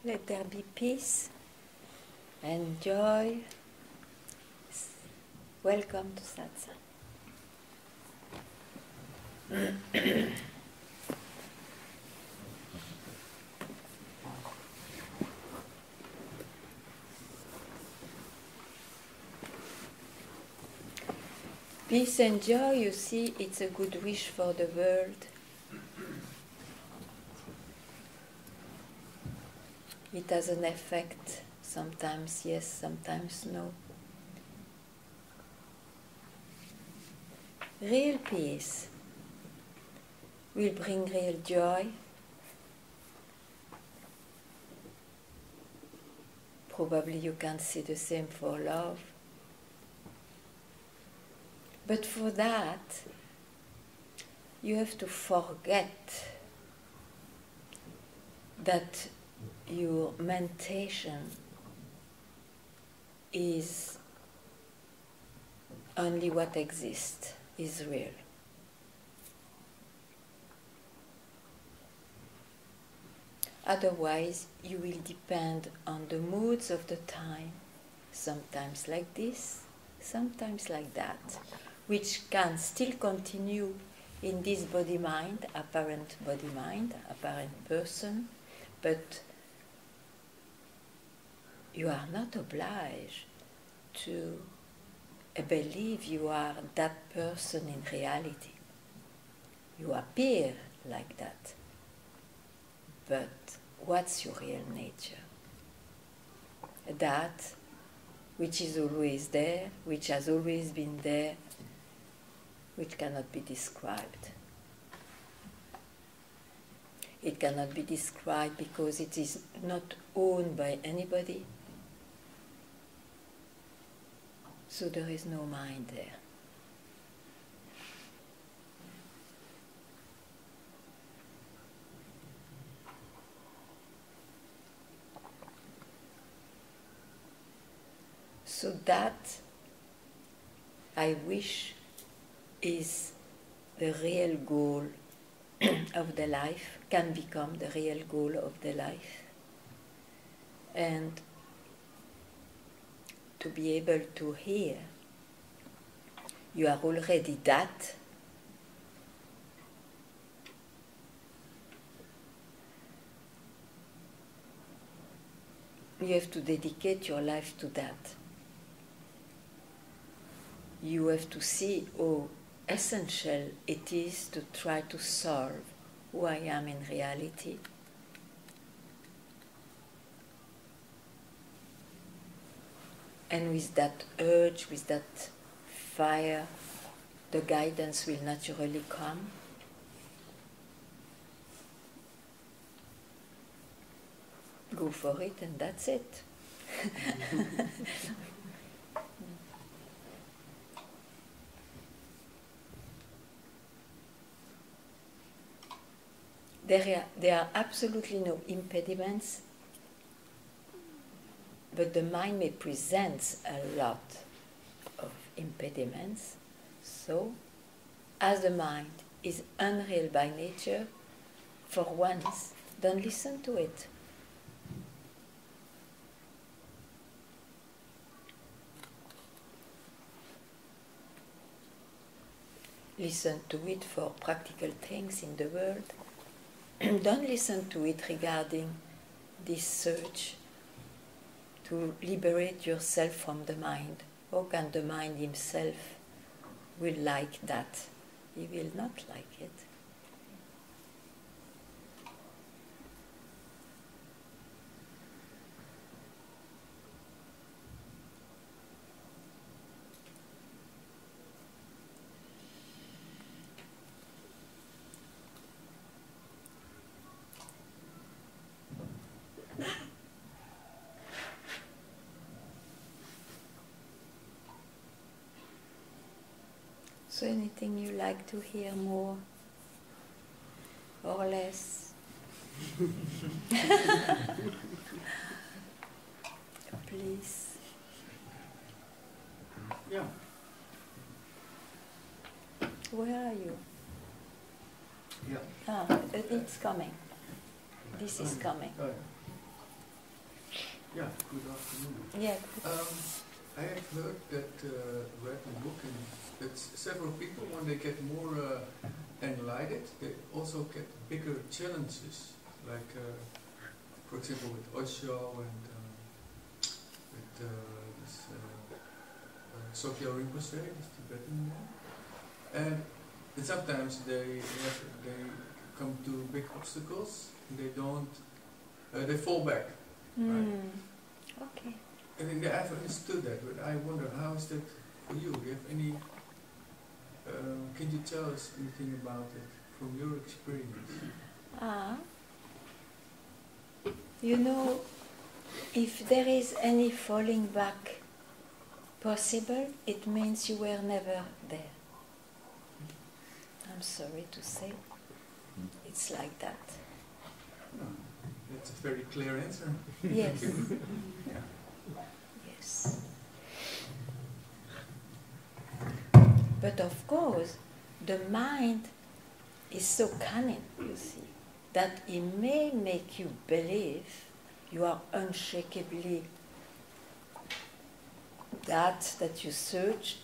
Let there be peace and joy. Welcome to Satsang. Peace and joy, you see, it's a good wish for the world. It has an effect, sometimes yes, sometimes no. Real peace will bring real joy. Probably you can't see the same for love. But for that, you have to forget that your mentation is only what exists, is real. Otherwise, you will depend on the moods of the time, sometimes like this, sometimes like that, which can still continue in this body-mind, apparent person, but you are not obliged to believe you are that person in reality. You appear like that. But what's your real nature? That which is always there, which has always been there, which cannot be described. It cannot be described because it is not owned by anybody. So there is no mind there. So that, I wish, is the real goal of the life, can become the real goal of the life. And to be able to hear, you are already that. You have to dedicate your life to that. You have to see how essential it is to try to solve who I am in reality. And with that urge, with that fire, the guidance will naturally come. Go for it, and that's it. There are absolutely no impediments, but the mind may present a lot of impediments. So, as the mind is unreal by nature, for once, don't listen to it. Listen to it for practical things in the world. Don't listen to it regarding this search to liberate yourself from the mind. How can the mind himself will like that? He will not like it. So anything you like to hear more or less? Please. Yeah. Where are you? Yeah. It's coming. This is coming. Oh, Yeah, good afternoon. Yeah. I have heard that, read a book, and that several people, when they get more enlightened, they also get bigger challenges. Like, for example, with Osho and with this Sogyal Rinpoche, this Tibetan man. And sometimes they come to big obstacles, and they don't, they fall back. Right? Okay. I think I've understood that, but I wonder, how is that for you? Do you have any, can you tell us anything about it from your experience? You know, if there is any falling back possible, it means you were never there. I'm sorry to say, it's like that. Oh, that's a very clear answer. Yes. Yeah. Yes. But of course, the mind is so cunning, you see, that it may make you believe you are unshakably that you searched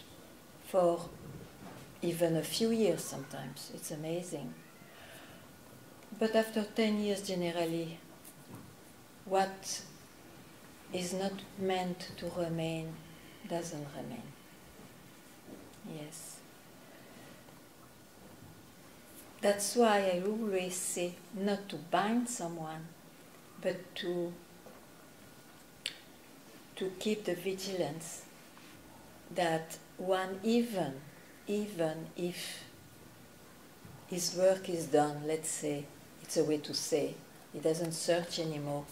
for even a few years sometimes. It's amazing. But after 10 years generally, what is not meant to remain doesn't remain. Yes. That's why I always say not to bind someone, but to keep the vigilance that one, even if his work is done, let's say, it's a way to say, he doesn't search anymore,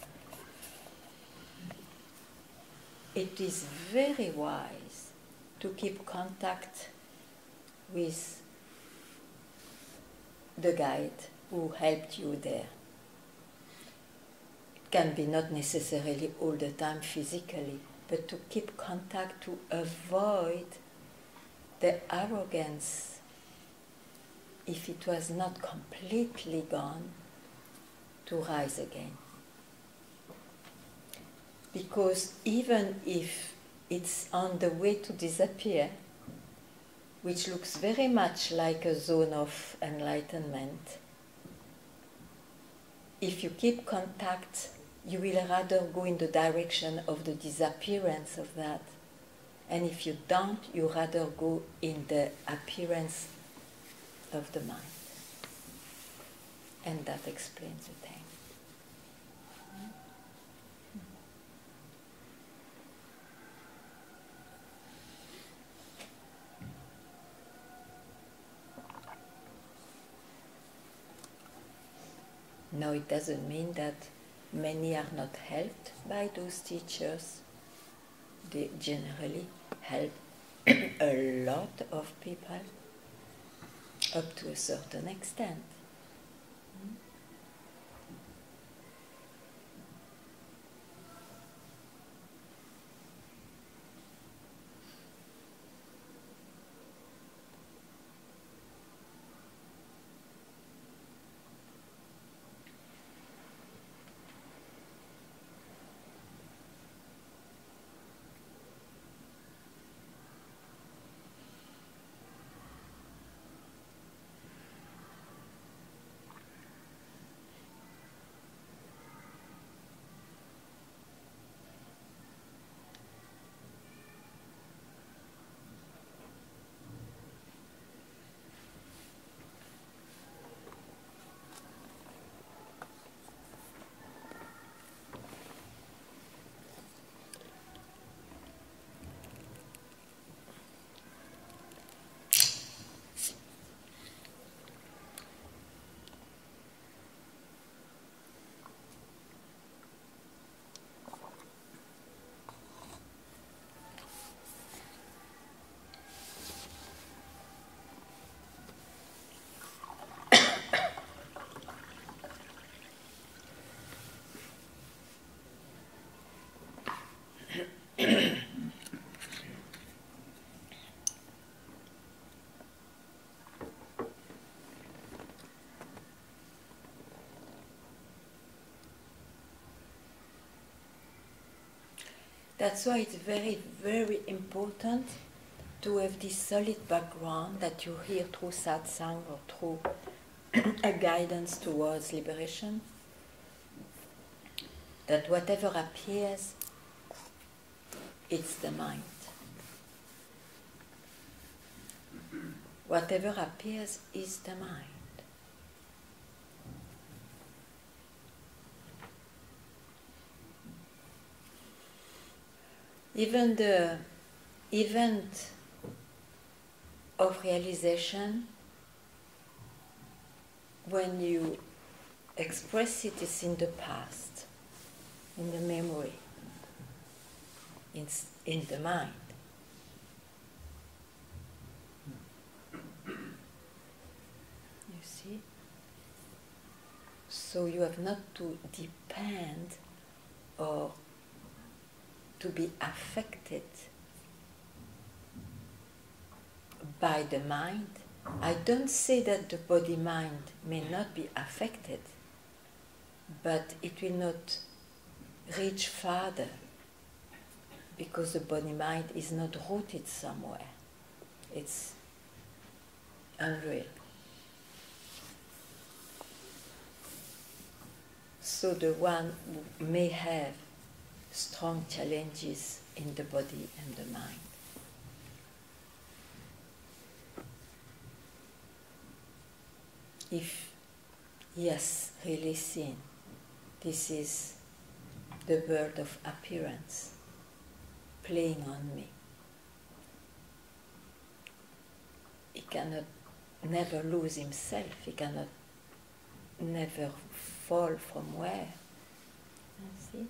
it is very wise to keep contact with the guide who helped you there. It can be not necessarily all the time physically, but to keep contact to avoid the arrogance, if it was not completely gone, to rise again. Because even if it's on the way to disappear, which looks very much like a zone of enlightenment, if you keep contact, you will rather go in the direction of the disappearance of that. And if you don't, you rather go in the appearance of the mind. And that explains the thing. No, it doesn't mean that many are not helped by those teachers. They generally help a lot of people up to a certain extent. That's why it's very, very important to have this solid background that you hear through satsang or through a guidance towards liberation, that whatever appears, it's the mind. Whatever appears is the mind. Even the event of realization, when you express it, is in the past, in the memory, in the mind. You see? So you have not to depend or to be affected by the mind. I don't say that the body-mind may not be affected, but it will not reach farther because the body-mind is not rooted somewhere. It's unreal. So the one who may have strong challenges in the body and the mind, if he has really seen this is the bird of appearance playing on me, he cannot never lose himself, he cannot never fall from where. You see?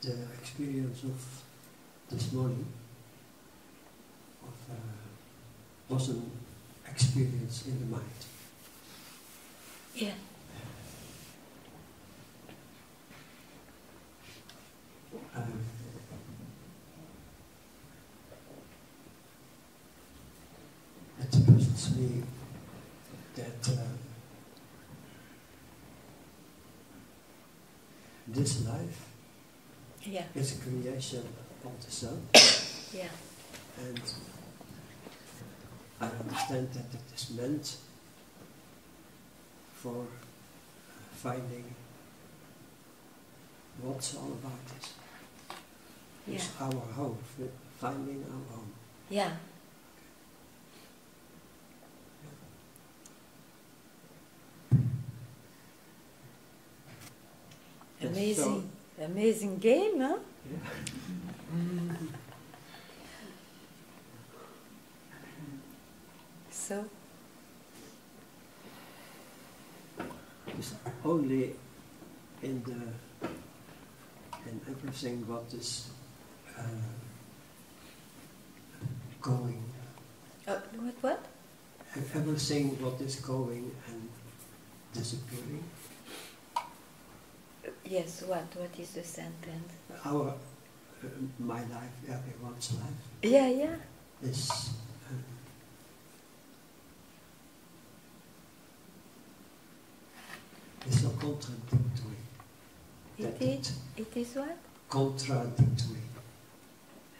The experience of this morning was an experience in the mind. Yeah. It puzzles me that this life is a creation of the sun. Yeah. And I understand that it is meant for finding what's all about this. It's our home, finding our home. Yeah. Amazing, amazing game, huh? Yeah. So? It's only in everything what is going. What? Everything what is going and disappearing. Yes, what? What is the sentence? My life, everyone's life. Yeah, yeah. Is so contradictory. It is what? Contradictory.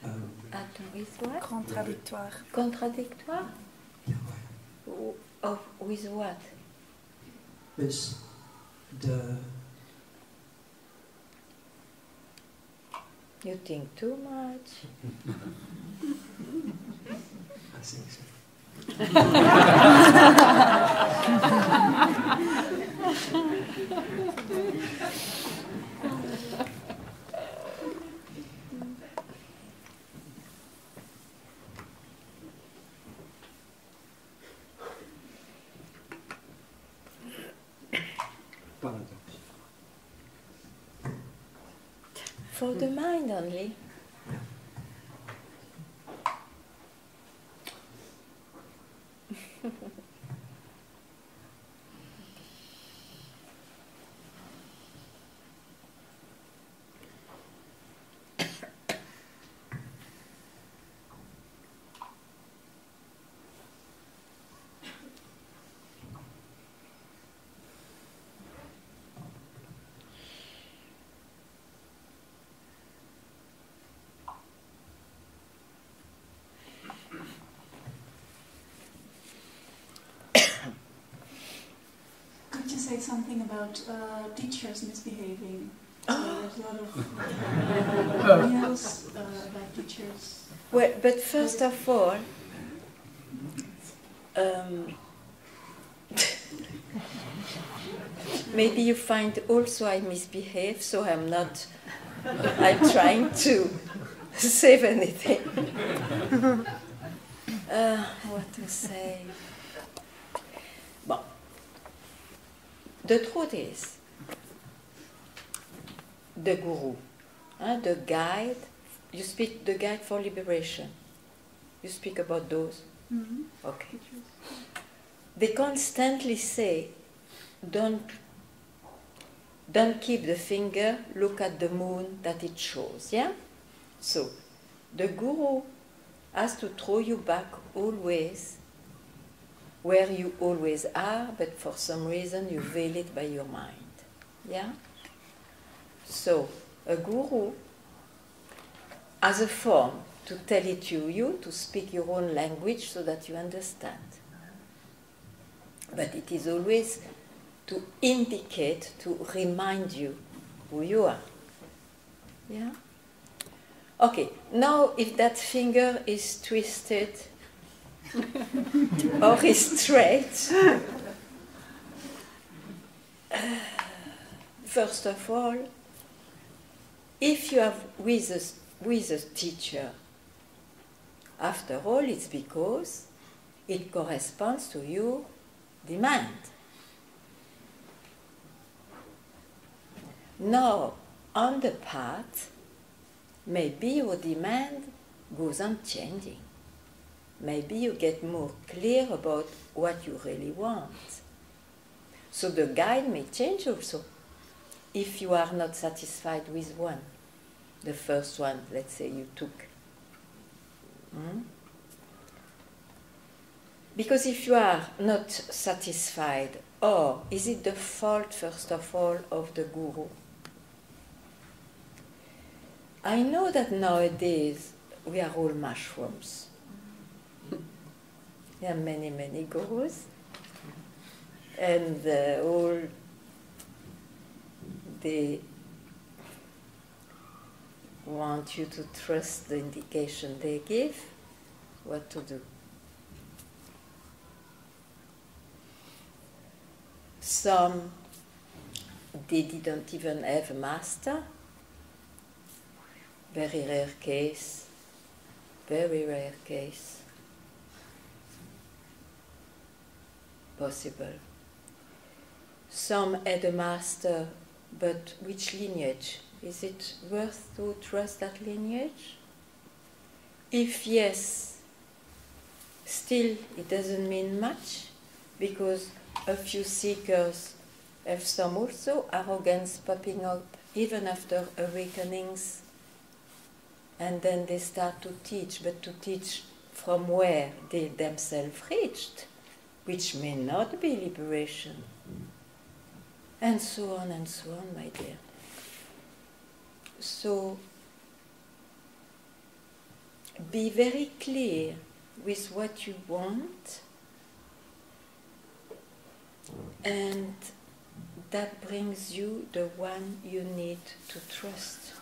Attends, is what? Contradictoire. Contradictoire? Yeah, With what? with the You think too much. I think so. Paradox. For the mind only. Could you say something about teachers misbehaving? So there's a lot of news about teachers. Well, but first of all, maybe you find also I misbehave, so I'm trying to save anything. What to say? Well, the truth is, the guru, the guide, you speak the guide for liberation. You speak about those? Mm-hmm. Okay. They constantly say, don't keep the finger, look at the moon that it shows, yeah? So, the guru has to throw you back always where you always are, but for some reason you veil it by your mind, yeah? So, a guru has a form to tell it to you, to speak your own language so that you understand. But it is always to indicate, to remind you who you are. Yeah? Okay, now if that finger is twisted or is straight, first of all, if you have with a teacher, after all, it's because it corresponds to your demand. Now, on the path, maybe your demand goes on changing. Maybe you get more clear about what you really want. So the guide may change also. If you are not satisfied with one, the first one, let's say you took. Because if you are not satisfied, or is it the fault, first of all, of the guru? I know that nowadays we are all mushrooms. There are many, many gurus, and all they want you to trust the indication they give, what to do. Some, they didn't even have a master. Very rare case. Very rare case. Possible. Some had a master but which lineage? Is it worth to trust that lineage? If yes, still it doesn't mean much, because a few seekers have some also arrogance popping up even after awakenings, and then they start to teach, but to teach from where they themselves reached, which may not be liberation, and so on, my dear. So be very clear with what you want, and that brings you the one you need to trust.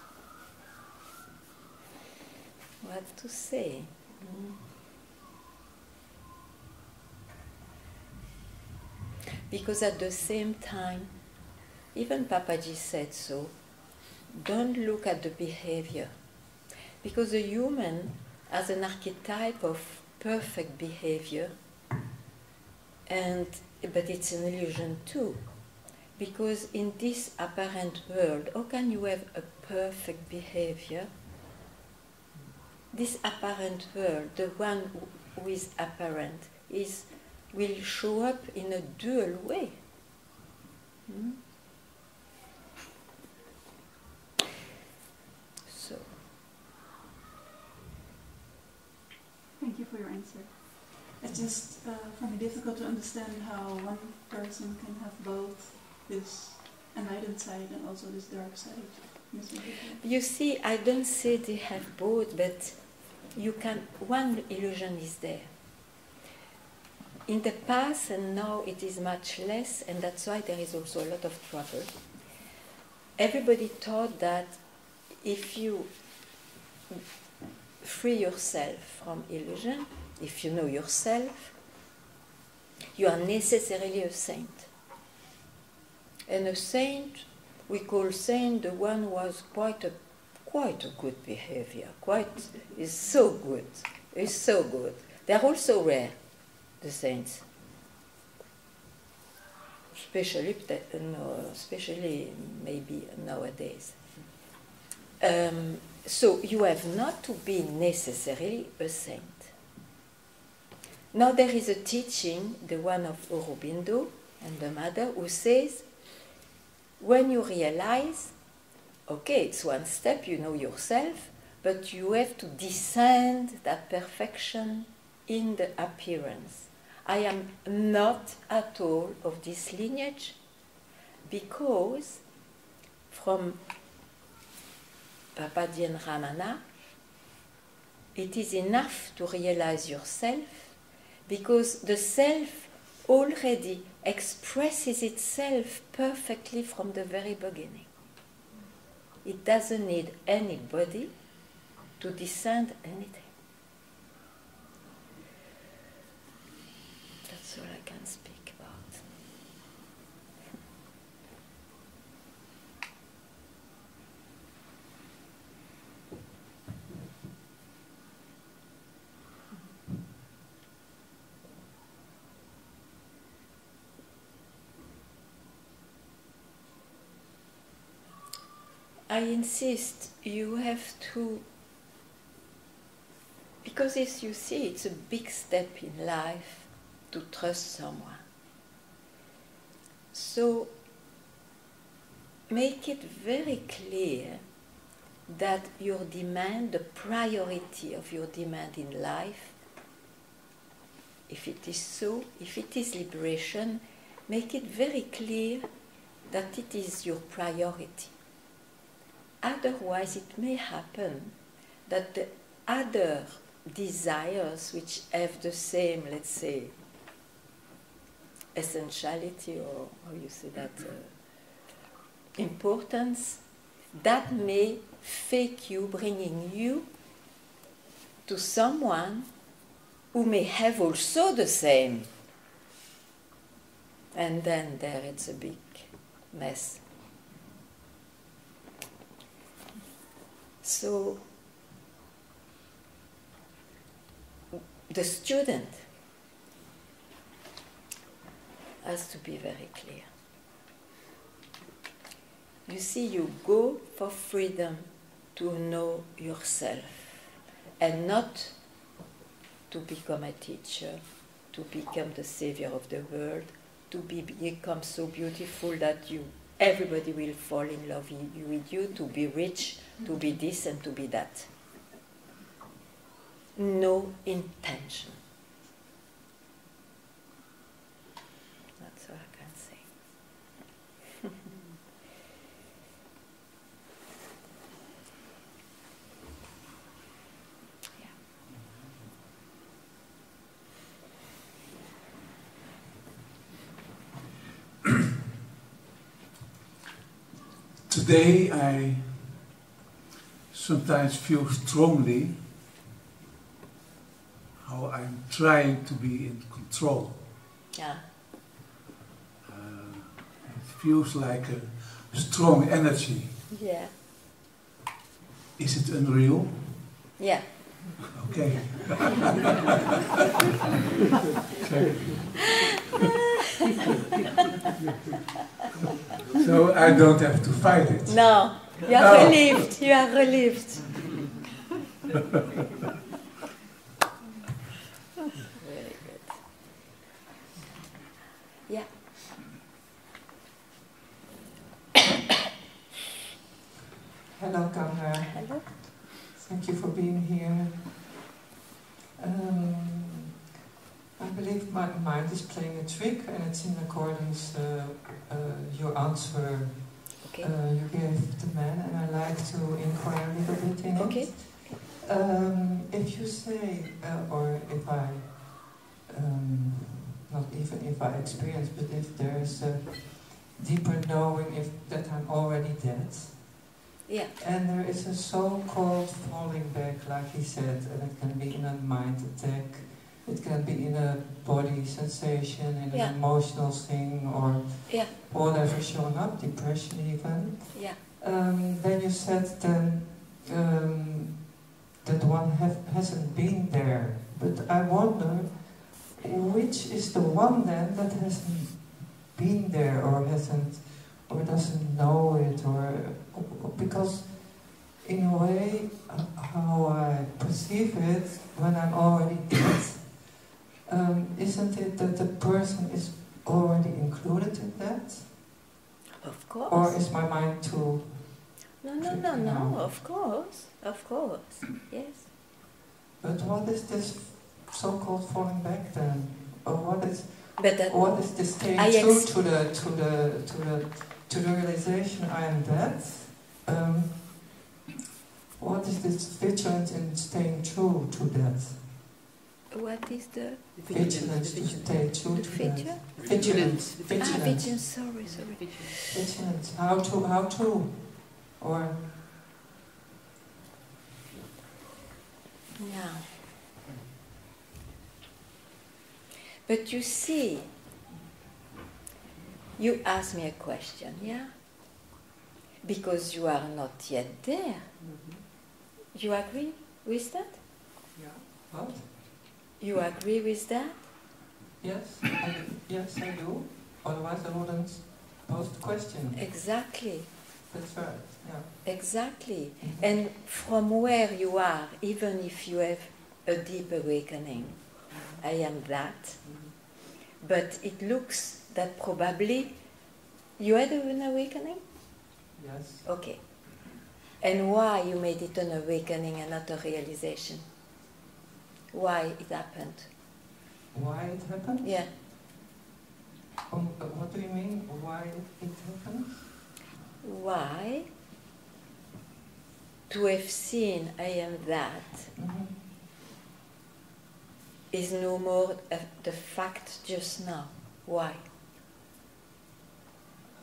What to say? Because at the same time, even Papaji said so, don't look at the behavior. Because the human has an archetype of perfect behavior, but it's an illusion too. Because in this apparent world, how can you have a perfect behavior? This apparent world, the one who is apparent, will show up in a dual way. So. Thank you for your answer. It's just for me difficult to understand how one person can have both this enlightened side and also this dark side. You see, I don't say they have both, but you can. One illusion is there. In the past and now it is much less, and that's why there is also a lot of trouble. Everybody thought that if you free yourself from illusion, if you know yourself, you are necessarily a saint. And a saint, we call saint the one who has quite a good behavior. Is so good. They are also rare, the saints. Especially maybe nowadays. So you have not to be necessarily a saint. Now there is a teaching, the one of Aurobindo and the mother, who says, when you realize, okay, it's one step, you know yourself, but you have to descend that perfection in the appearance. I am not at all of this lineage, because from Papaji and Ramana, it is enough to realize yourself, because the self already expresses itself perfectly from the very beginning. It doesn't need anybody to descend anything. That's all I can speak about. I insist, you have to, because as you see, it's a big step in life to trust someone. So make it very clear that your demand, the priority of your demand in life, if it is so, if it is liberation, make it very clear that it is your priority. Otherwise, it may happen that the other desires which have the same, let's say, essentiality, or how you say that, importance, that may fake you, bringing you to someone who may have also the same. And then there it's a big mess. So the student has to be very clear. You see, you go for freedom to know yourself and not to become a teacher, to become the savior of the world, to become so beautiful that everybody will fall in love with you, to be rich, to be this and to be that. No intention. That's all I can say. Today I sometimes feel strongly how I'm trying to be in control. Yeah. It feels like a strong energy. Yeah. Is it unreal? Yeah. Okay. So I don't have to fight it. No, you are relieved. You are relieved. Very good. Yeah. Hello, Ganga. Hello. Thank you for being here. I believe my mind is playing a trick, and it's in accordance your answer Okay. you gave the man, and I like to inquire a little bit in Okay. it. If you say, or if I, not even if I experience, but if there is a deeper knowing that I'm already dead, Yeah. and there is a so-called falling back, like he said, and it can be in a mind attack, it can be in a body sensation, in Yeah. an emotional thing, or Yeah. whatever showing up, depression even. Yeah. Then you said then that one hasn't been there, but I wonder which is the one then that hasn't been there, or hasn't, or doesn't know it, or because in a way how I perceive it when I'm already dead, isn't it that the person is already included in that? Of course. Or is my mind too? No. Of course. Yes. But what is this so-called falling back then? Or what is this staying true to the realization I am dead? What is this vigilance in staying true to that? What is the Vigilance to stay true to that. Vigilance. vigilance? Sorry. Vigilance. How to? Or Yeah. But you see, you ask me a question, yeah? Because you are not yet there. You agree with that? yeah. What? You agree with that? Yes, I do. Otherwise I wouldn't pose the question. Exactly. That's right, yeah. Exactly. And from where you are, even if you have a deep awakening, I am that, but it looks that probably you had an awakening? Yes. Okay. And why you made it an awakening and not a realization? Why it happened? Why it happened? Yeah. What do you mean? Why it happened? Why? To have seen I am that is no more the fact just now. Why?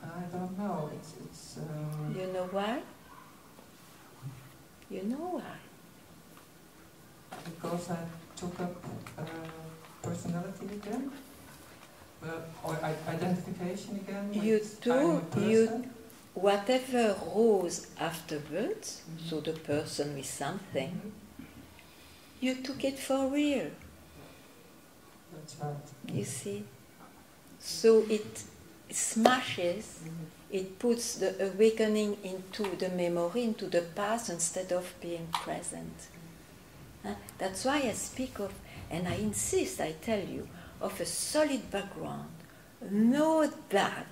I don't know. It's You know why? You know why? because I took up personality again, or identification again. You I'm a person. whatever rose afterwards, so the person with something, you took it for real. That's right. You see? So smashes, it puts the awakening into the memory, into the past, instead of being present. That's why I speak of, and I insist, I tell you, of a solid background. Know that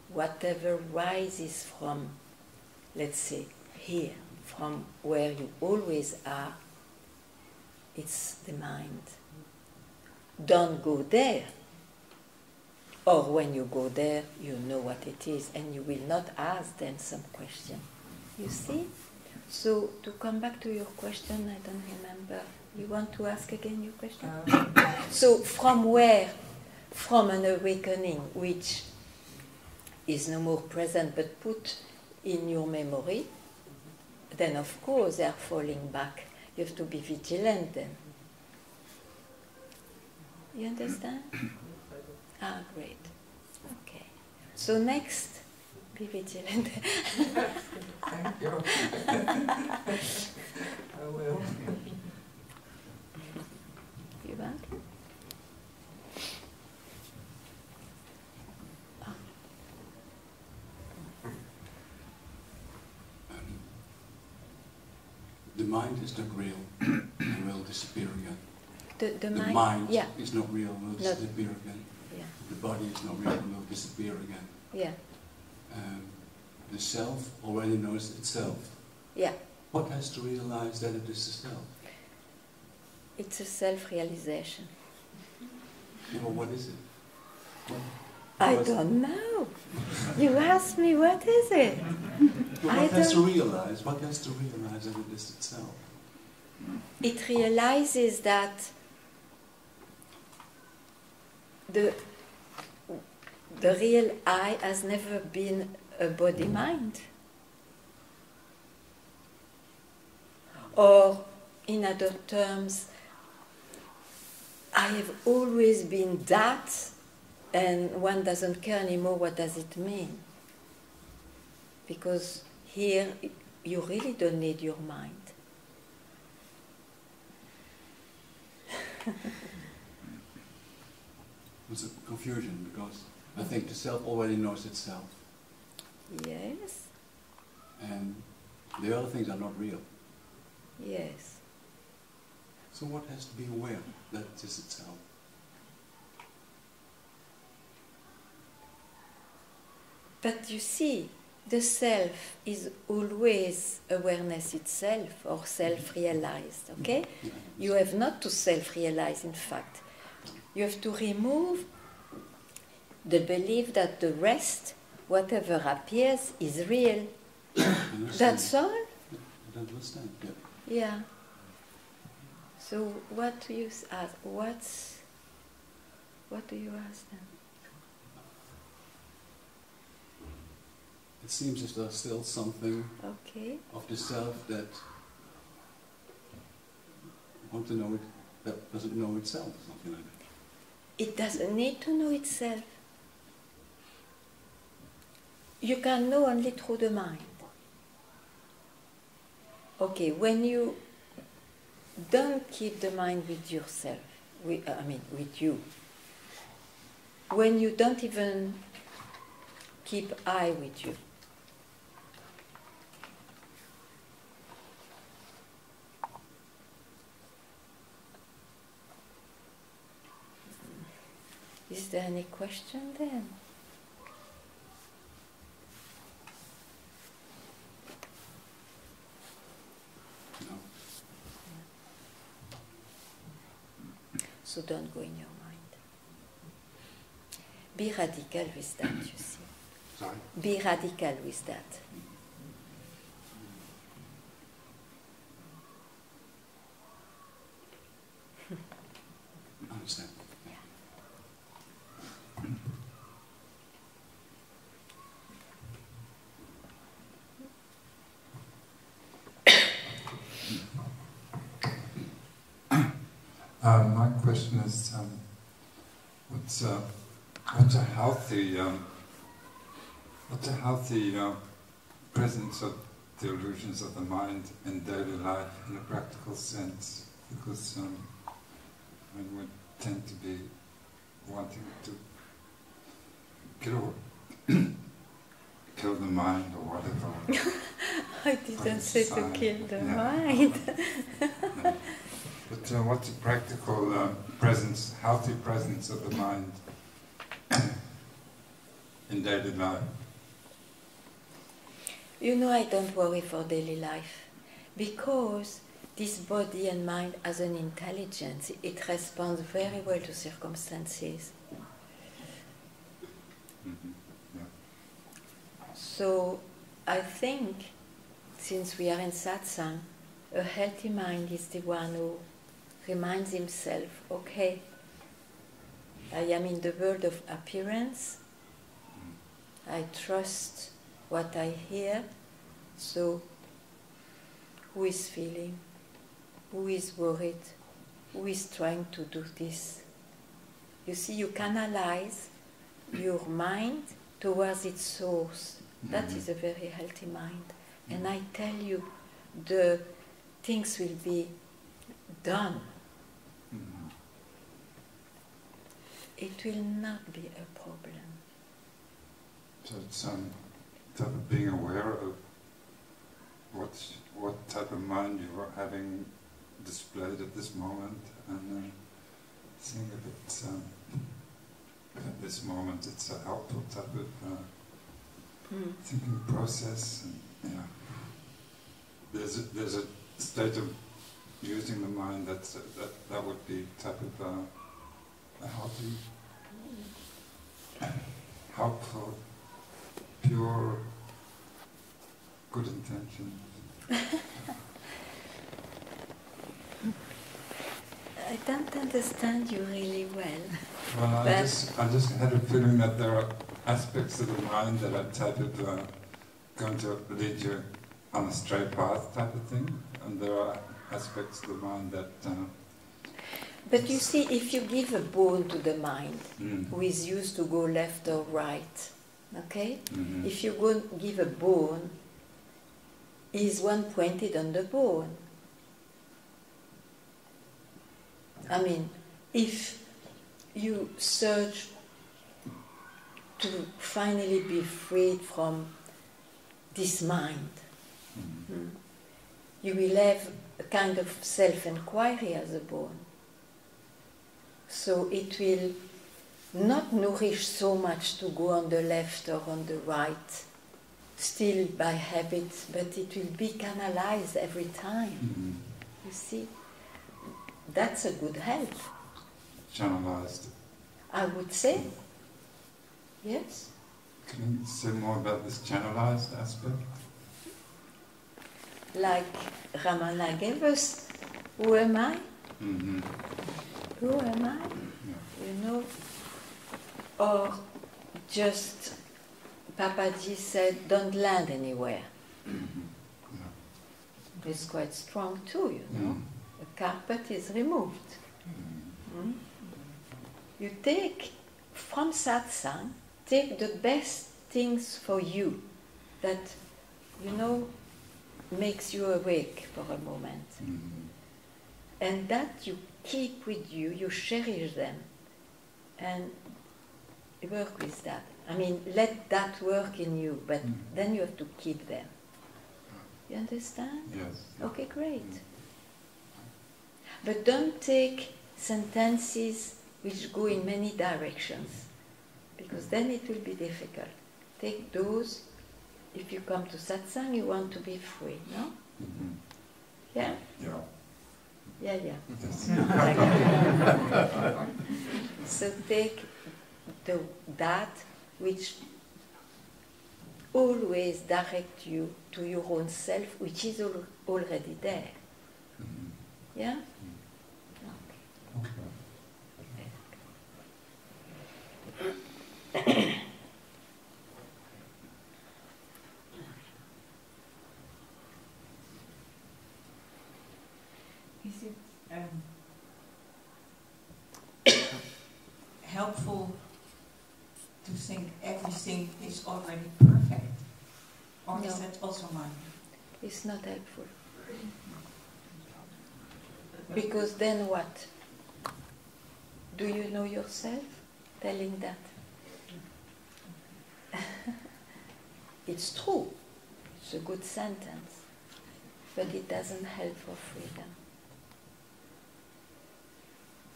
whatever rises from, let's say, here, from where you always are, it's the mind. Don't go there. Or when you go there, you know what it is, and you will not ask then some question. You see? So, to come back to your question, I don't remember. You want to ask again your question? So, from where? From an awakening which is no more present but put in your memory, then of course they are falling back. You have to be vigilant then. You understand? Ah, great. Okay. So next, be vigilant. Thank you. I will. You want? The mind is not real and will disappear again. The mind mind, yeah. is not real and will disappear again. Yeah. The body is not real and will disappear again. Yeah. The self already knows itself. Yeah. What has to realize that it is the self? It's a self-realization. Yeah, well, what is it? I don't know. You asked me, what is it? What has to realize? What has to realize that it is itself? It realizes that the real I has never been a body-mind. Or, in other terms, I have always been that, and one doesn't care anymore what does it mean. Because here, you really don't need your mind. It's a confusion because I think the self already knows itself. Yes. And the other things are not real. Yes. So what has to be aware that it is itself? But you see, the self is always awareness itself or self-realized, okay? You have not to self-realize, in fact. You have to remove the belief that the rest, whatever appears, is real. That's all? I understand, yeah. Yeah. So what do you ask? What do you ask then? It seems as though there's still something Okay. of the self that want to know it, that doesn't know itself, or something like that. It doesn't need to know itself. You can know only through the mind. Okay, when you don't keep the mind with yourself, with you, when you don't even keep I with you, is there any question then? No. So don't go in your mind. Be radical with that, you see. Sorry? Be radical with that. I understand. My question is, what's a healthy presence of the illusions of the mind in daily life in a practical sense? Because we tend to be wanting to kill the mind or whatever. I didn't say to sign. kill the Yeah. mind. Yeah. But what's the practical presence, healthy presence of the mind in daily life? You know, I don't worry for daily life because this body and mind has an intelligence. It responds very well to circumstances. Mm-hmm. Yeah. So I think, since we are in satsang, a healthy mind is the one who reminds himself, okay, I am in the world of appearance, I trust what I hear, so who is feeling, who is worried, who is trying to do this? You see, you canalize your mind towards its source. That is a very healthy mind. And I tell you, the things will be done. Mm-hmm. It will not be a problem. So it's type of being aware of what type of mind you are having displayed at this moment, and seeing if it's at this moment it's a helpful type of thinking process. And, yeah, there's a state of using the mind that would be type of a healthy, helpful, pure, good intention. I don't understand you really well. Well, I just had a feeling that there are aspects of the mind that are type of going to lead you on a straight path type of thing, and there are aspects of the mind that... But you see, if you give a bone to the mind, who is used to go left or right, okay? Mm-hmm. If you go give a bone, is one pointed on the bone? I mean, if you search to finally be freed from this mind, you will have a kind of self-inquiry as a bone. So it will not nourish so much to go on the left or on the right, still by habit, but it will be canalized every time. Mm-hmm. You see, that's a good help. Channelized. I would say, yes. Can you say more about this channelized aspect? Like Ramana gave us, who am I? Mm-hmm. Who am I? Yeah. You know? Or just Papaji said, don't land anywhere. Mm-hmm. Yeah. It's quite strong too, you know. The carpet is removed. You take, from satsang, take the best things for you that, you know, makes you awake for a moment. And that you keep with you, you cherish them, and work with that. I mean, let that work in you, but then you have to keep them. You understand? Yes. Okay, great. But don't take sentences which go in many directions, because then it will be difficult. Take those, if you come to satsang, you want to be free, no? Mm-hmm. Yeah? Yeah. Yeah, yeah. Yes. So take that which always direct you to your own self, which is already there. Mm-hmm. Yeah? Okay. Is it helpful to think everything is already perfect? Or is that also mine? It's not helpful. Because then what? Do you know yourself telling that? It's true. It's a good sentence. But it doesn't help for freedom.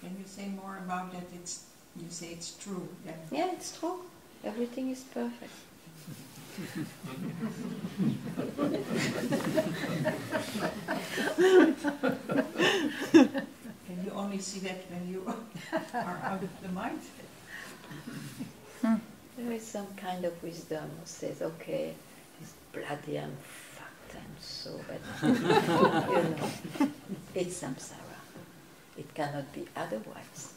Can you say more about that? You say it's true. Then. Yeah, it's true. Everything is perfect. Can you only see that when you are out of the mind? There is some kind of wisdom who says, okay, it's bloody, I'm fucked, I'm so bad. You know, it's samsara. It cannot be otherwise.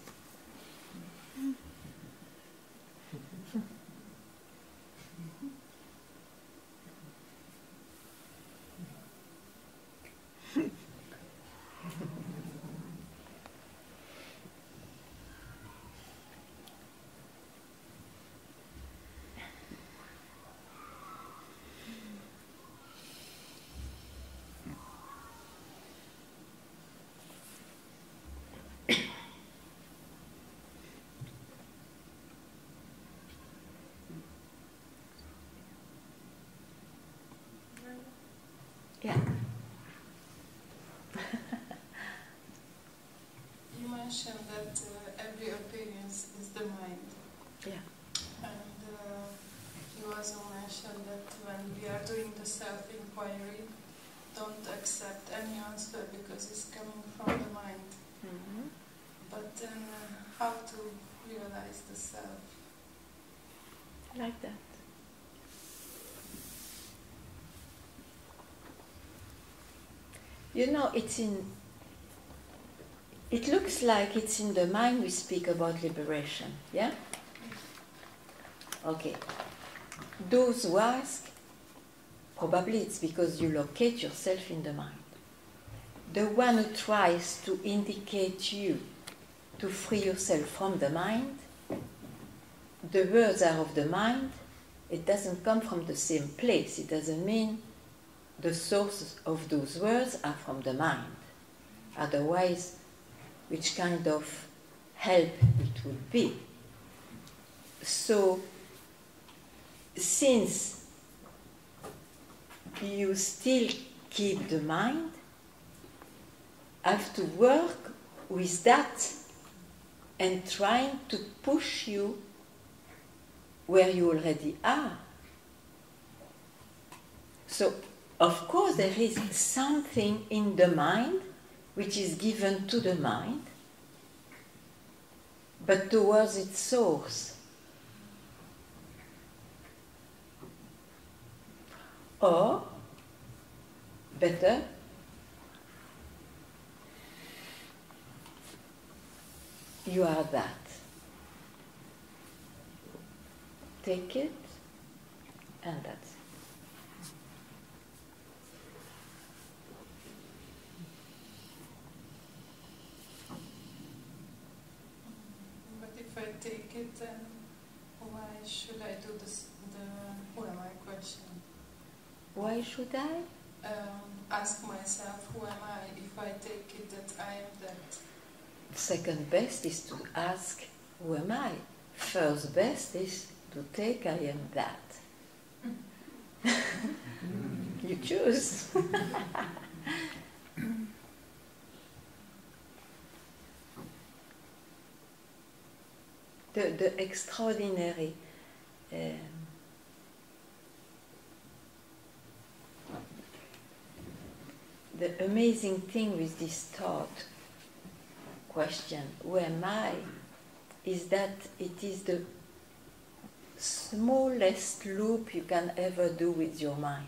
Yeah. You mentioned that every appearance is the mind. Yeah. And you also mentioned that when we are doing the self-inquiry, don't accept any answer because it's coming from the mind. Mm-hmm. But then how to realize the self? Like that. You know, it looks like it's in the mind we speak about liberation, yeah? Okay. Those who ask, probably it's because you locate yourself in the mind. The one who tries to indicate you to free yourself from the mind, the words are of the mind, it doesn't come from the same place. It doesn't mean the sources of those words are from the mind. Otherwise, which kind of help it would be? So, since you still keep the mind, have to work with that and trying to push you where you already are. So, of course, there is something in the mind which is given to the mind, but towards its source. Or, better, you are that. Take it, and that's it. But if I take it, then why should I do this? Who am I question? Why should I? Ask myself, who am I, if I take it that I am that? Second best is to ask, who am I? First best is to take, I am that. You choose. The extraordinary the amazing thing with this thought question, who am I, is that it is the smallest loop you can ever do with your mind.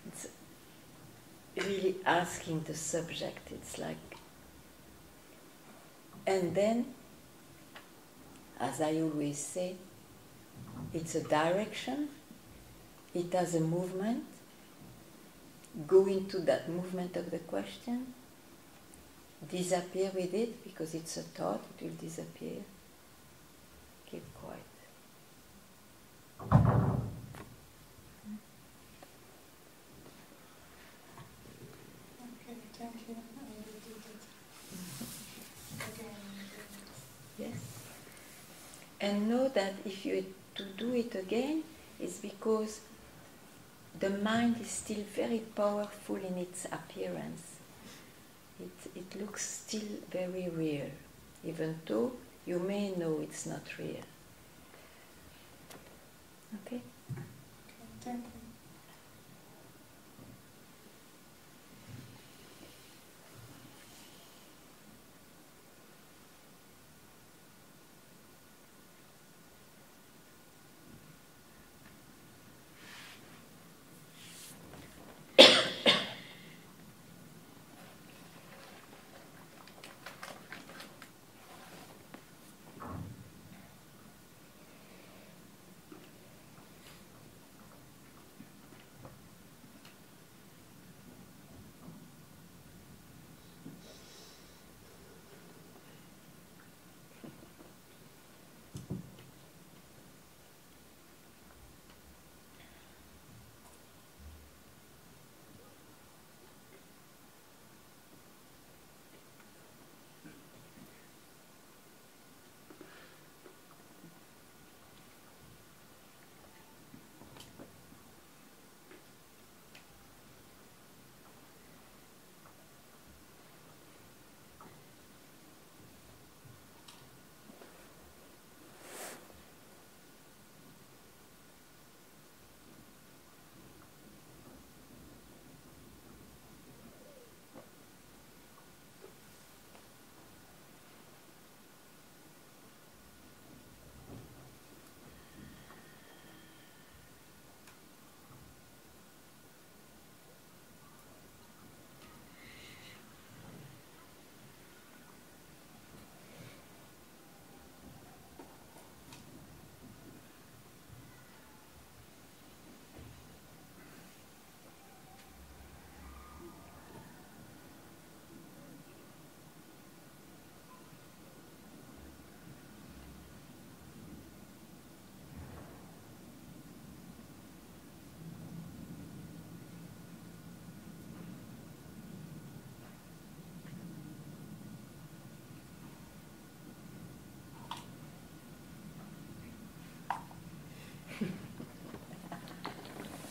It's really asking the subject, it's like, and then, as I always say, it's a direction, it has a movement, go into that movement of the question, disappear with it, because it's a thought, it will disappear, keep quiet. Okay, thank you. I will do that again. Yes. And know that if you to do it again, is because the mind is still very powerful in its appearance. It looks still very real, even though you may know it's not real. Okay? Okay, thank you.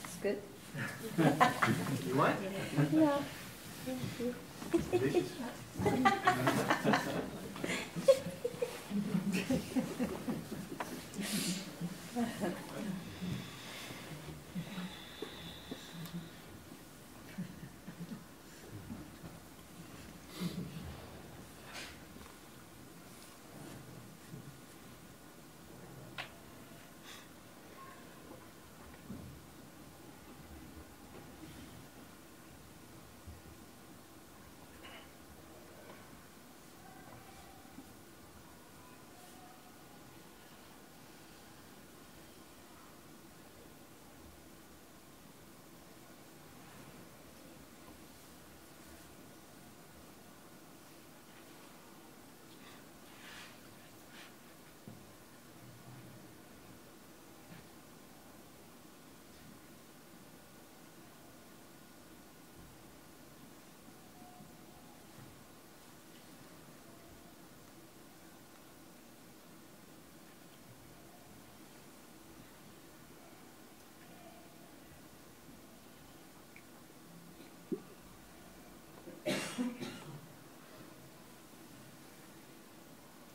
It's good? You want? Yeah. Delicious.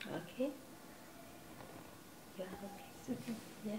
Okay? Yeah, okay. Yeah.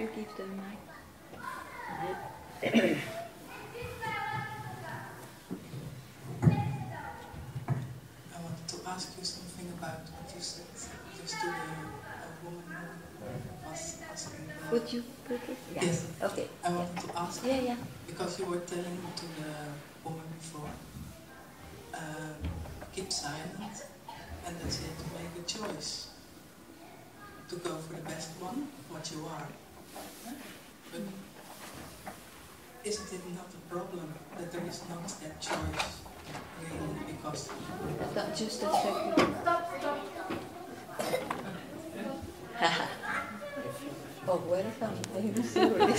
you give the mic? I wanted to ask you something about what you said just to the woman who was asking. Would you put it? Yeah. Yes. Okay. I wanted to ask. Yeah, yeah. Because you were telling to the woman before, keep silent, and that she had to make a choice to go for the best one, what you are. But isn't it not a problem that there is not that choice? Really, because just a second. Oh, welcome. I'm sorry.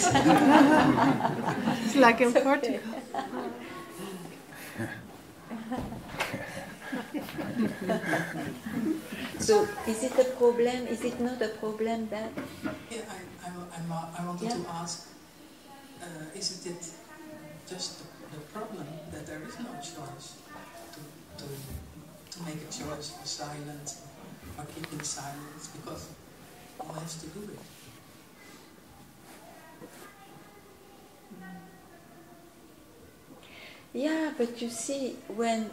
It's like in Portugal. So, is it a problem? Is it not a problem that? Yeah, I wanted to ask, isn't it just the problem that there is no choice to make a choice for silence or keeping silence, because one has to do it. Yeah, but you see, when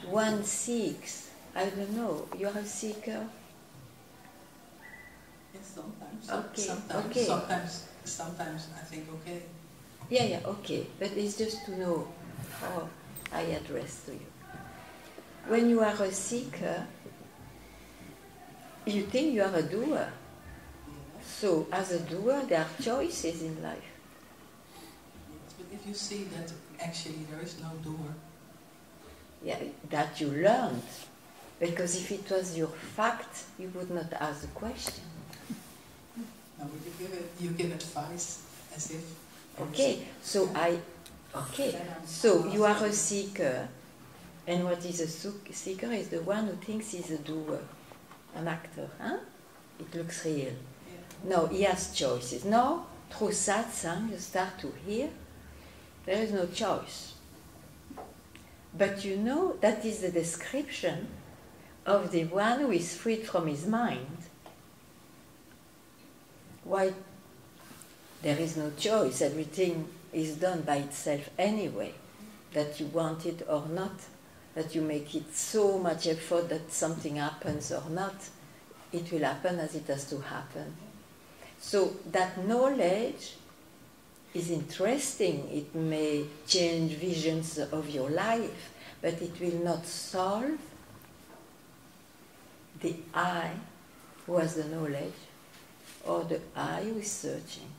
one seeks, I don't know, you're a seeker? Yes, sometimes. Okay, Sometimes I think, okay. Yeah, okay, but it's just to know how I address to you. When you are a seeker, you think you are a doer. So, as a doer, there are choices in life. But if you see that actually there is no doer. Yeah, that you learned. Because if it was your fact, you would not ask the question. No, but you give advice as if. Okay, so you are a seeker, and what is a seeker is the one who thinks he's a doer, an actor, huh? It looks real. Yeah. No, he has choices. No, through satsang, you start to hear, there is no choice. But you know, that is the description of the one who is freed from his mind. Why? There is no choice. Everything is done by itself anyway, that you want it or not, that you make it so much effort that something happens or not. It will happen as it has to happen. So that knowledge is interesting. It may change visions of your life, but it will not solve the I who has the knowledge or the I who is searching.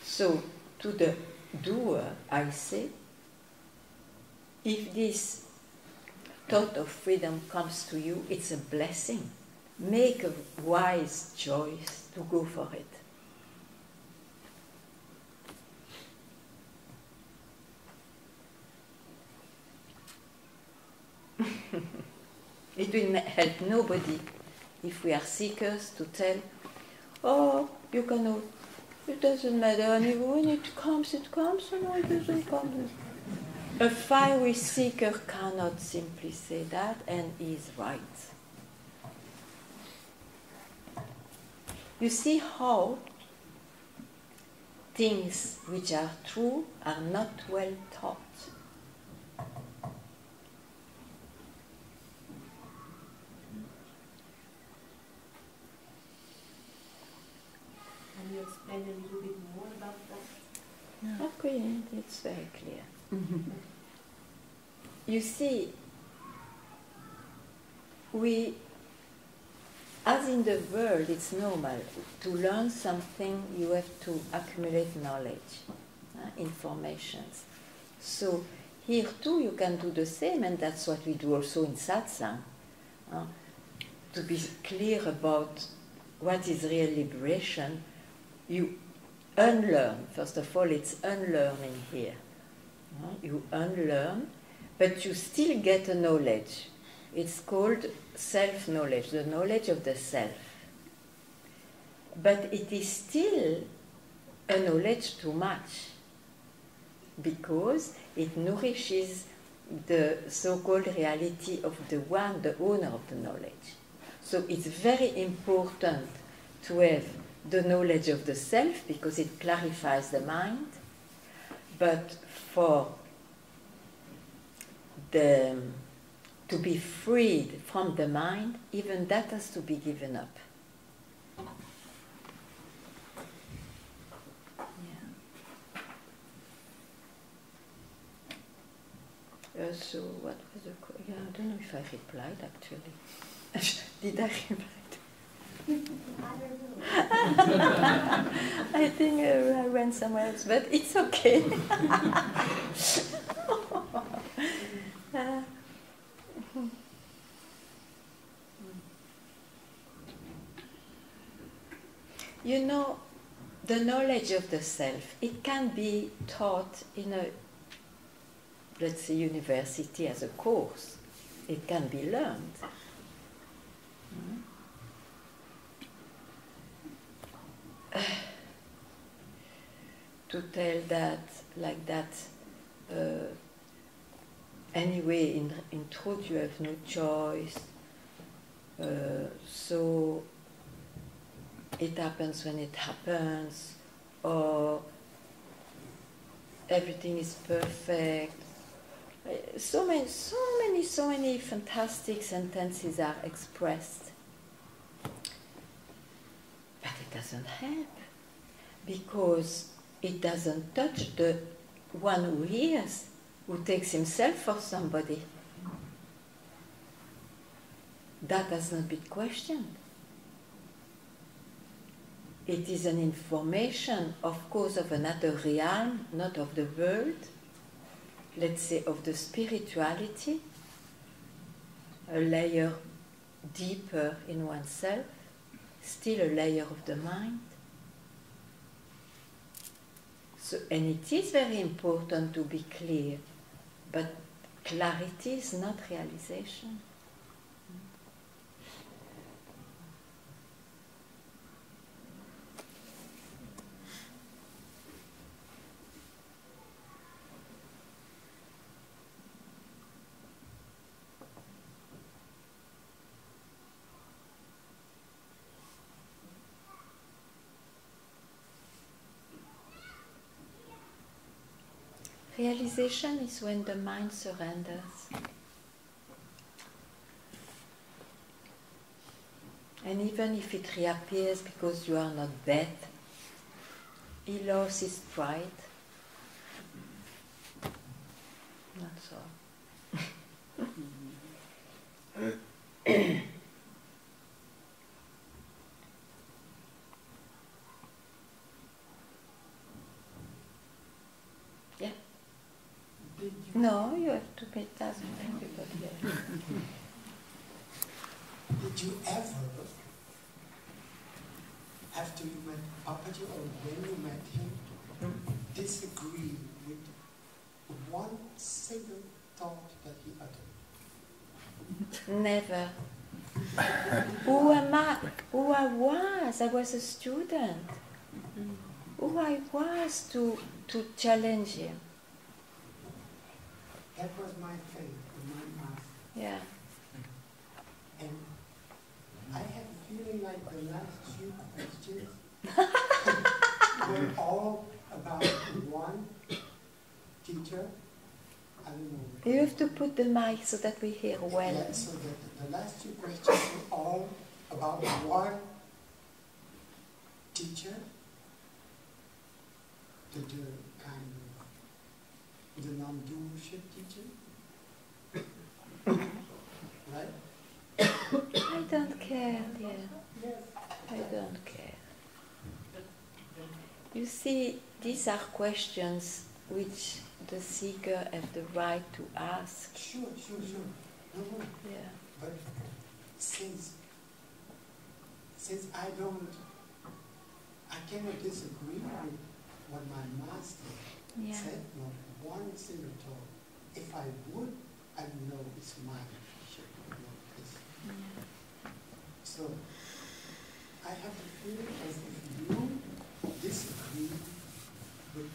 So, to the doer, I say, if this thought of freedom comes to you, it's a blessing. Make a wise choice to go for it. It will help nobody if we are seekers to tell, oh, you cannot, it doesn't matter anyway, when it comes, or no, it doesn't come. A fiery seeker cannot simply say that, and he is right. You see how things which are true are not well taught. Can you explain a little bit more about that? No. Okay, it's very clear. You see, as in the world, it's normal. To learn something, you have to accumulate knowledge, informations. So here too, you can do the same, and that's what we do also in satsang. To be clear about what is real liberation, you unlearn. First of all, it's unlearning here. You unlearn, but you still get a knowledge. It's called self-knowledge, the knowledge of the self. But it is still a knowledge too much, because it nourishes the so-called reality of the one, the owner of the knowledge. So it's very important to have the knowledge of the self because it clarifies the mind, but for to be freed from the mind, even that has to be given up. So what was the I don't know if I replied actually. Did I reply? I think I went somewhere else, but it's okay. You know, the knowledge of the self, it can be taught in a, let's say, university as a course. It can be learned. To tell that, like that, anyway, in truth you have no choice, so it happens when it happens, or everything is perfect. So many fantastic sentences are expressed. But it doesn't help, because it doesn't touch the one who hears, who takes himself for somebody. That has not been questioned. It is an information, of course, of another realm, not of the world, let's say of the spirituality, a layer deeper in oneself, still a layer of the mind. So, and it is very important to be clear, but clarity is not realization. Realization is when the mind surrenders. And even if it reappears because you are not dead, he lost his pride. That's all. Yeah. No, you have to be that with everybody else. Did you ever, after you met Papaji or when you met him, disagree with one single thought that he uttered? Never. Who am I? Who I was? I was a student. Who I was to challenge him. That was my faith, my master. Yeah. And I have a feeling like the last few questions were all about one teacher. I don't know. You have to put the mic so that we hear well. Yeah, so the last two questions were all about one teacher, the kind of the non-doership teacher, right? I don't care, dear. I don't care. You see, these are questions which the seeker has the right to ask. Sure. No. Yeah. But since I cannot disagree with what my master said, not one single thought. If I would, I know it's my ship, not his. So I have the feeling as if you disagree with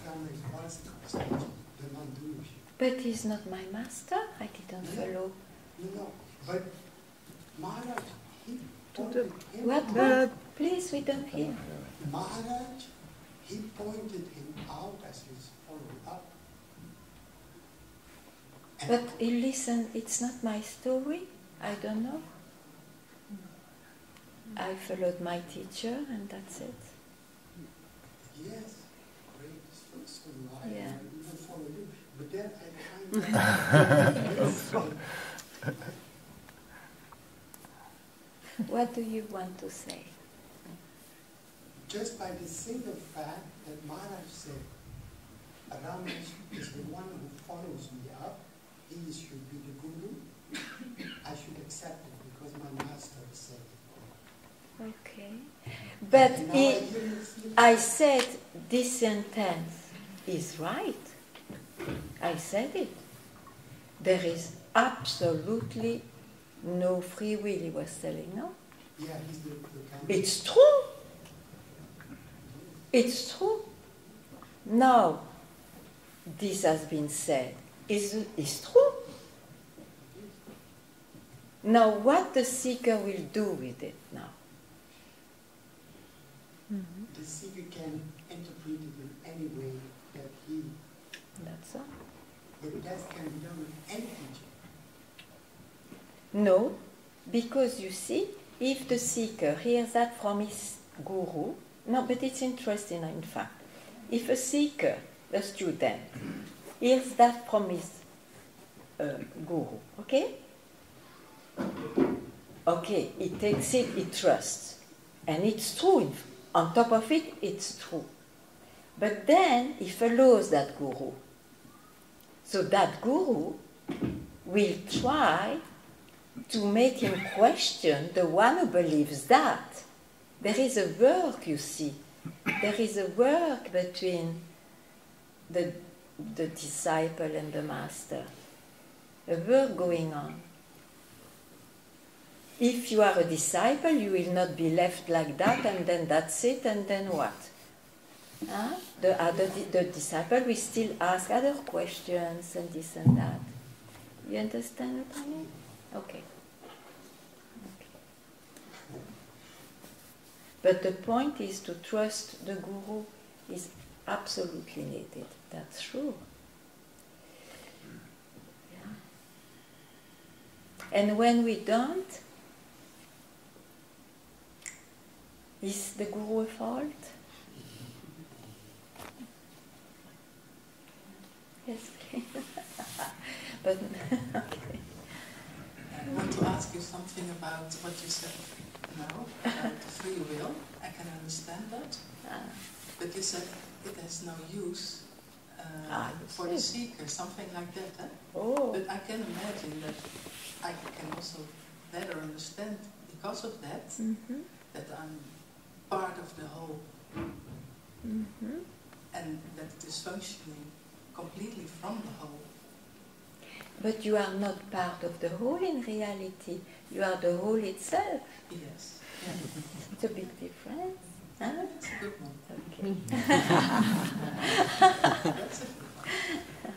Rama's the non-doership. But he's not my master. I didn't follow. No, but Maharaj, he pointed him What? out. Please, we don't hear. Maharaj, he pointed him out as he's following up. And But you listen, it's not my story. I don't know. I followed my teacher and that's it. yes, great instruction, I Yeah. even follow you. But then I find What do you want to say? just by the simple fact that Maharaj said, Ramesh is the one who follows me up, he should be the guru, I should accept it because my master said it. Okay. But And now I hear you feel I said this sentence is right. I said it. There is absolutely no free will, he was telling, no? yeah, he's the kind of It's true. It's true. Now, this has been said is true. Now, what the seeker will do with it now? the seeker can interpret it in any way that he, That's all. but that can be done with any teacher. No, because you see, if the seeker hears that from his guru, no, but it's interesting in fact. If a seeker, a student, hears that from his guru, okay? Okay, he takes it, he trusts. And it's true. On top of it, it's true. But then he follows that guru. So that guru will try to make him question the one who believes that. There is a work, you see. There is a work between the disciple and the master. A work going on. If you are a disciple, you will not be left like that, and then that's it, and then what? Huh? The disciple will still ask other questions and this and that. You understand what I mean? Okay. But the point is to trust the guru is absolutely needed. That's true. Yeah. And when we don't, is the guru a fault? Yes, please. But okay. I want to ask you something about what you said now, about the free will. I can understand that. But you said it has no use for the seeker, something like that. Eh? Oh. But I can imagine that I can also better understand because of that, that I'm part of the whole. And that it is functioning completely from the whole. But you are not part of the whole in reality. You are the whole itself. Yes. It's a big difference. Huh? That's a good one. Okay. That's a good one.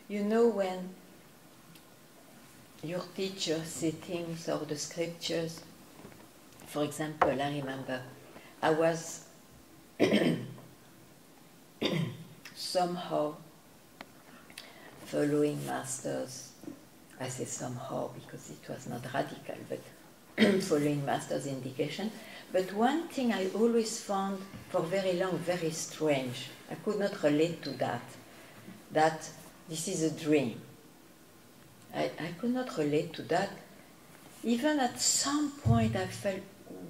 You know, when your teacher says things or the scriptures, for example, I remember I was somehow following masters. I say somehow because it was not radical, but following master's indication. But one thing I always found for very long very strange, I could not relate to that this is a dream. I could not relate to that. Even at some point I felt,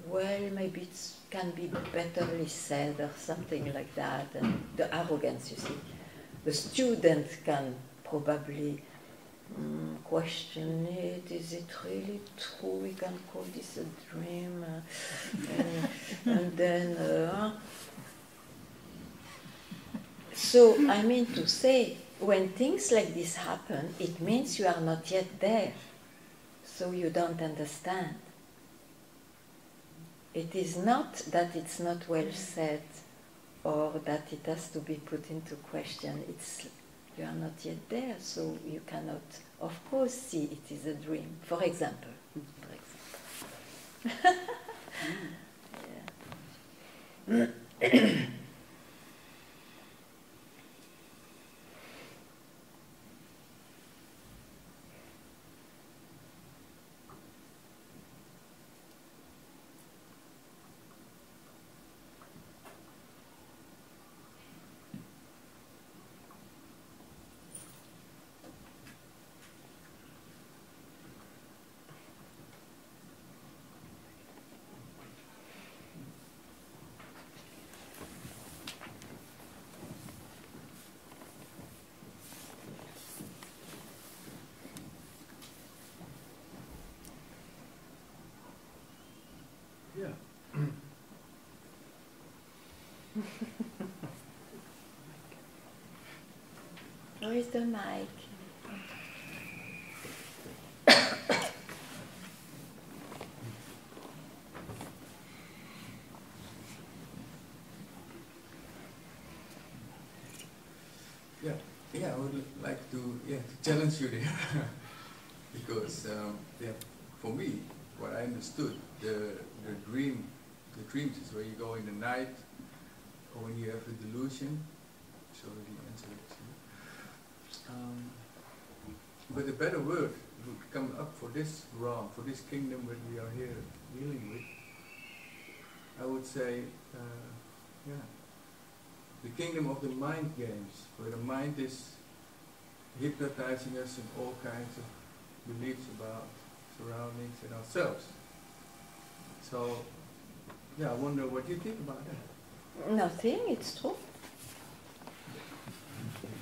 well, maybe it can be betterly said or something like that. And the arrogance, you see. The student can probably question it. Is it really true? We can call this a dream. And then, so I mean to say, when things like this happen, it means you are not yet there. So you don't understand. It is not that it's not well said or that it has to be put into question. It's you are not yet there, so you cannot, of course, see it is a dream. For example. Yeah. Where is the mic? Yeah, I would like to challenge you there because for me, what I understood, the dreams is where you go in the night or when you have a delusion. So the answer is but a better word would come up for this realm, for this kingdom that we are here dealing with. I would say, the kingdom of the mind games, where the mind is hypnotizing us in all kinds of beliefs about surroundings and ourselves. So, I wonder what you think about that. Nothing, it's true.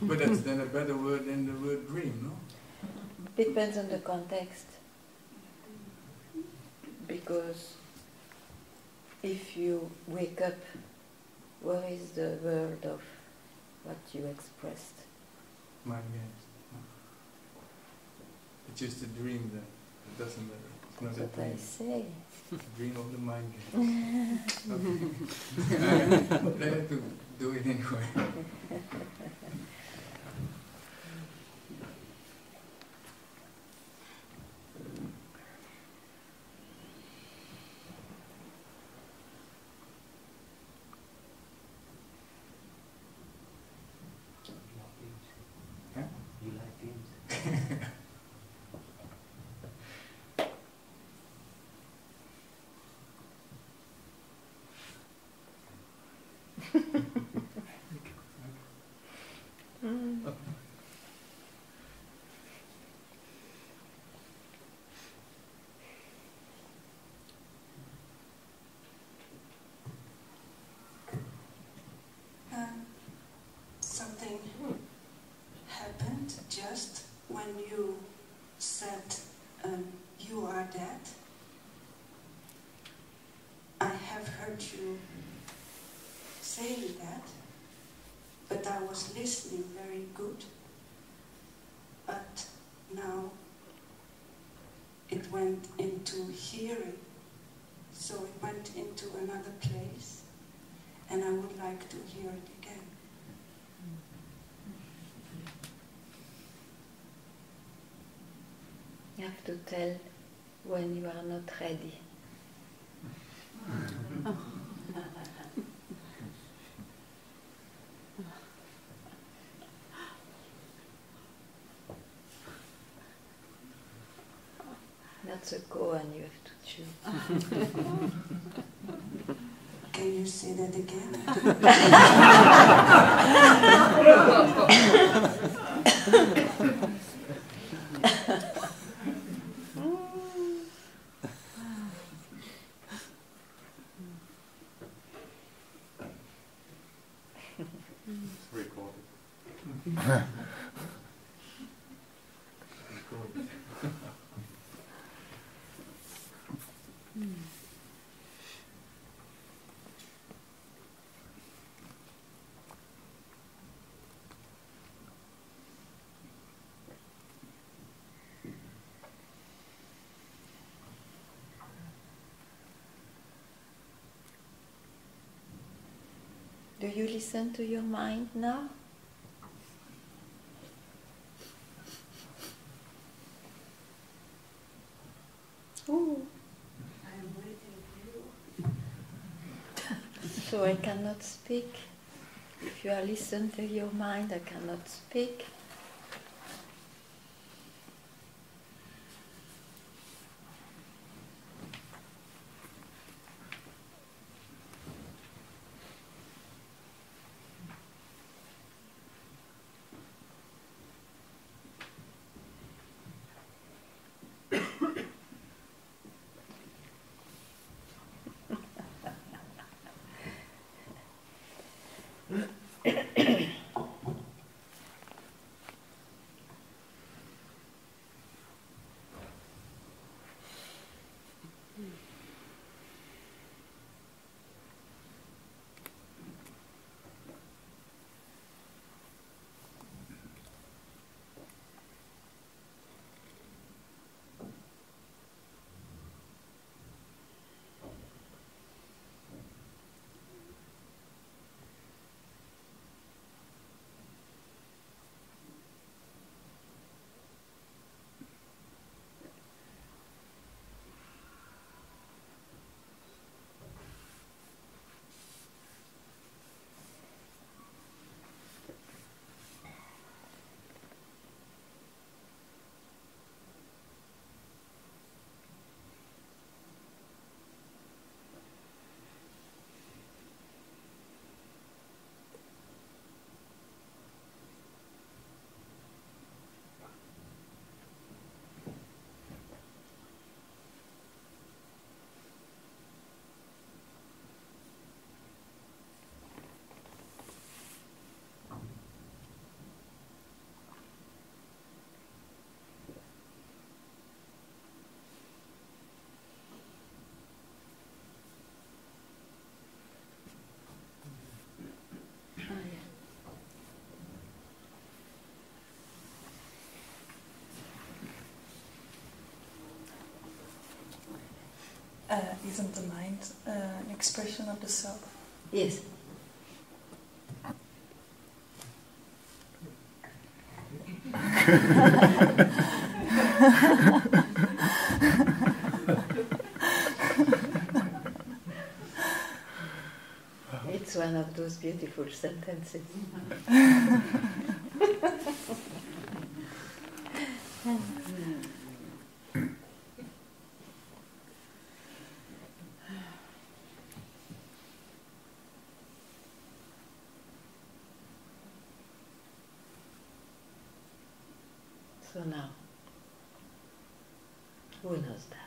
But that's then a better word than the word dream, no? Depends on the context. Because if you wake up, where is the world of what you expressed? Mind games. It's just a dream then. It doesn't matter. It's not That's a dream. what I say. Dream of the mind games. They have to do it anyway. You like games? Something happened just when you said you are dead. I have heard you saying that, but I was listening very good. But now it went into hearing, so it went into another place, and I would like to hear it again. You have to tell when you are not ready. That's a go and you have to choose. Can you say that again? Do you listen to your mind now? Ooh. I am waiting for you. So I cannot speak. If you are listening to your mind, I cannot speak. Isn't the mind an expression of the self? Yes. It's one of those beautiful sentences. So now, who knows that?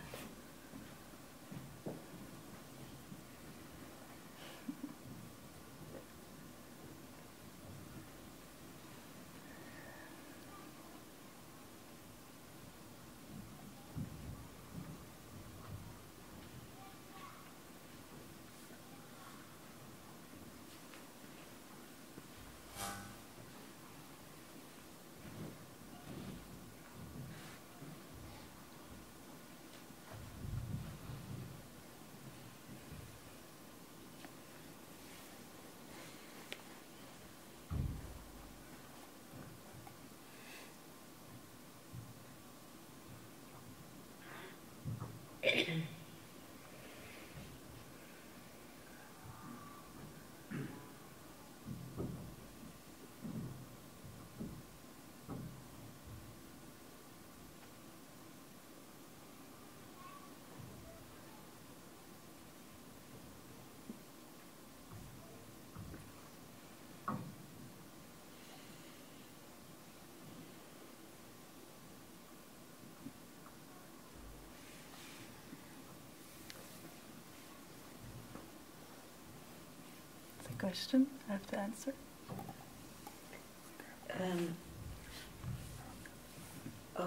Question I have to answer.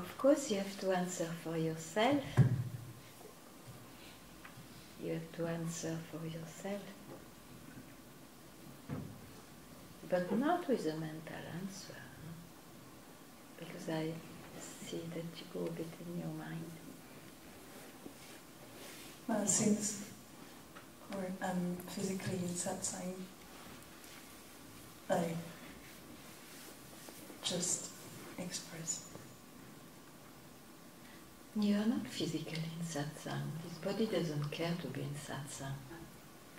Of course, you have to answer for yourself. You have to answer for yourself. But not with a mental answer. Because I see that you go a bit in your mind. Well, since I'm physically in satsang, I just express. You are not physically in satsang. This body doesn't care to be in satsang.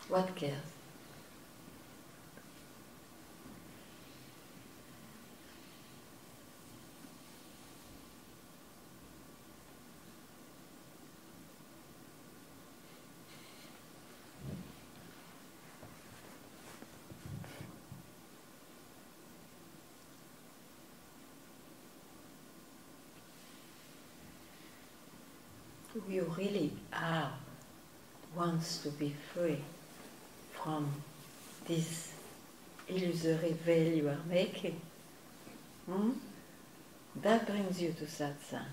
What cares? You really are, wants to be free from this illusory veil you are making. That brings you to satsang.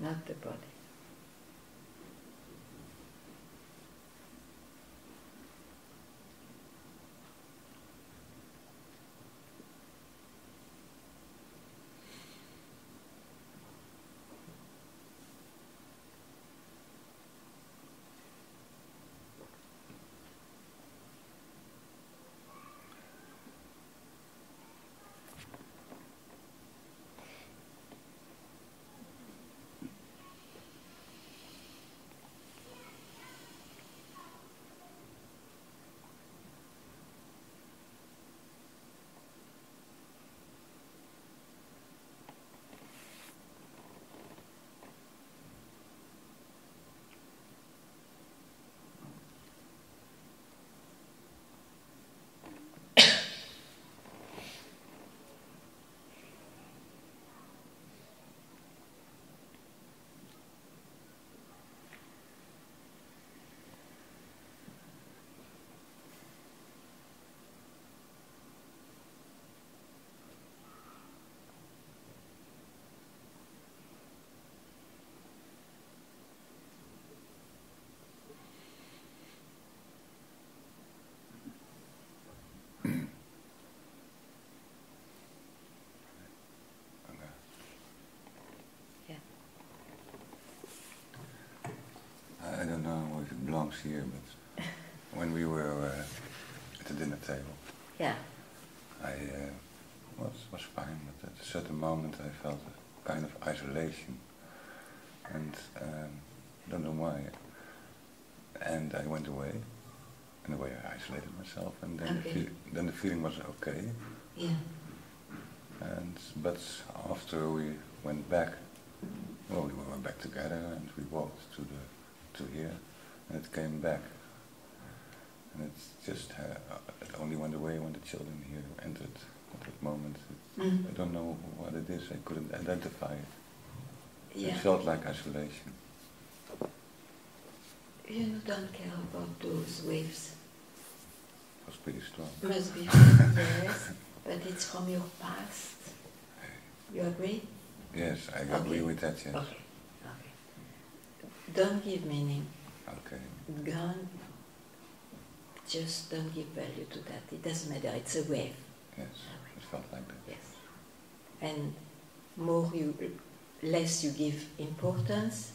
Not the body. I don't know if it belongs here, but when we were at the dinner table, yeah, I was fine, but at a certain moment I felt a kind of isolation, and don't know why. And I went away, in a way I isolated myself, and then then the feeling was okay. Yeah. But after we went back, well, we were back together, and we walked to here, and it came back, and it's just it only went away when the children here entered at that moment. I don't know what it is. I couldn't identify it. Yeah. It felt like isolation. You don't care about those waves. It was pretty strong. Must be from yes, but it's from your past. You agree? Yes, I agree with that, yes. Okay. Don't give meaning. Okay. Just don't give value to that. It doesn't matter. It's a wave. Yes, it felt like that. Yes. And less you give importance,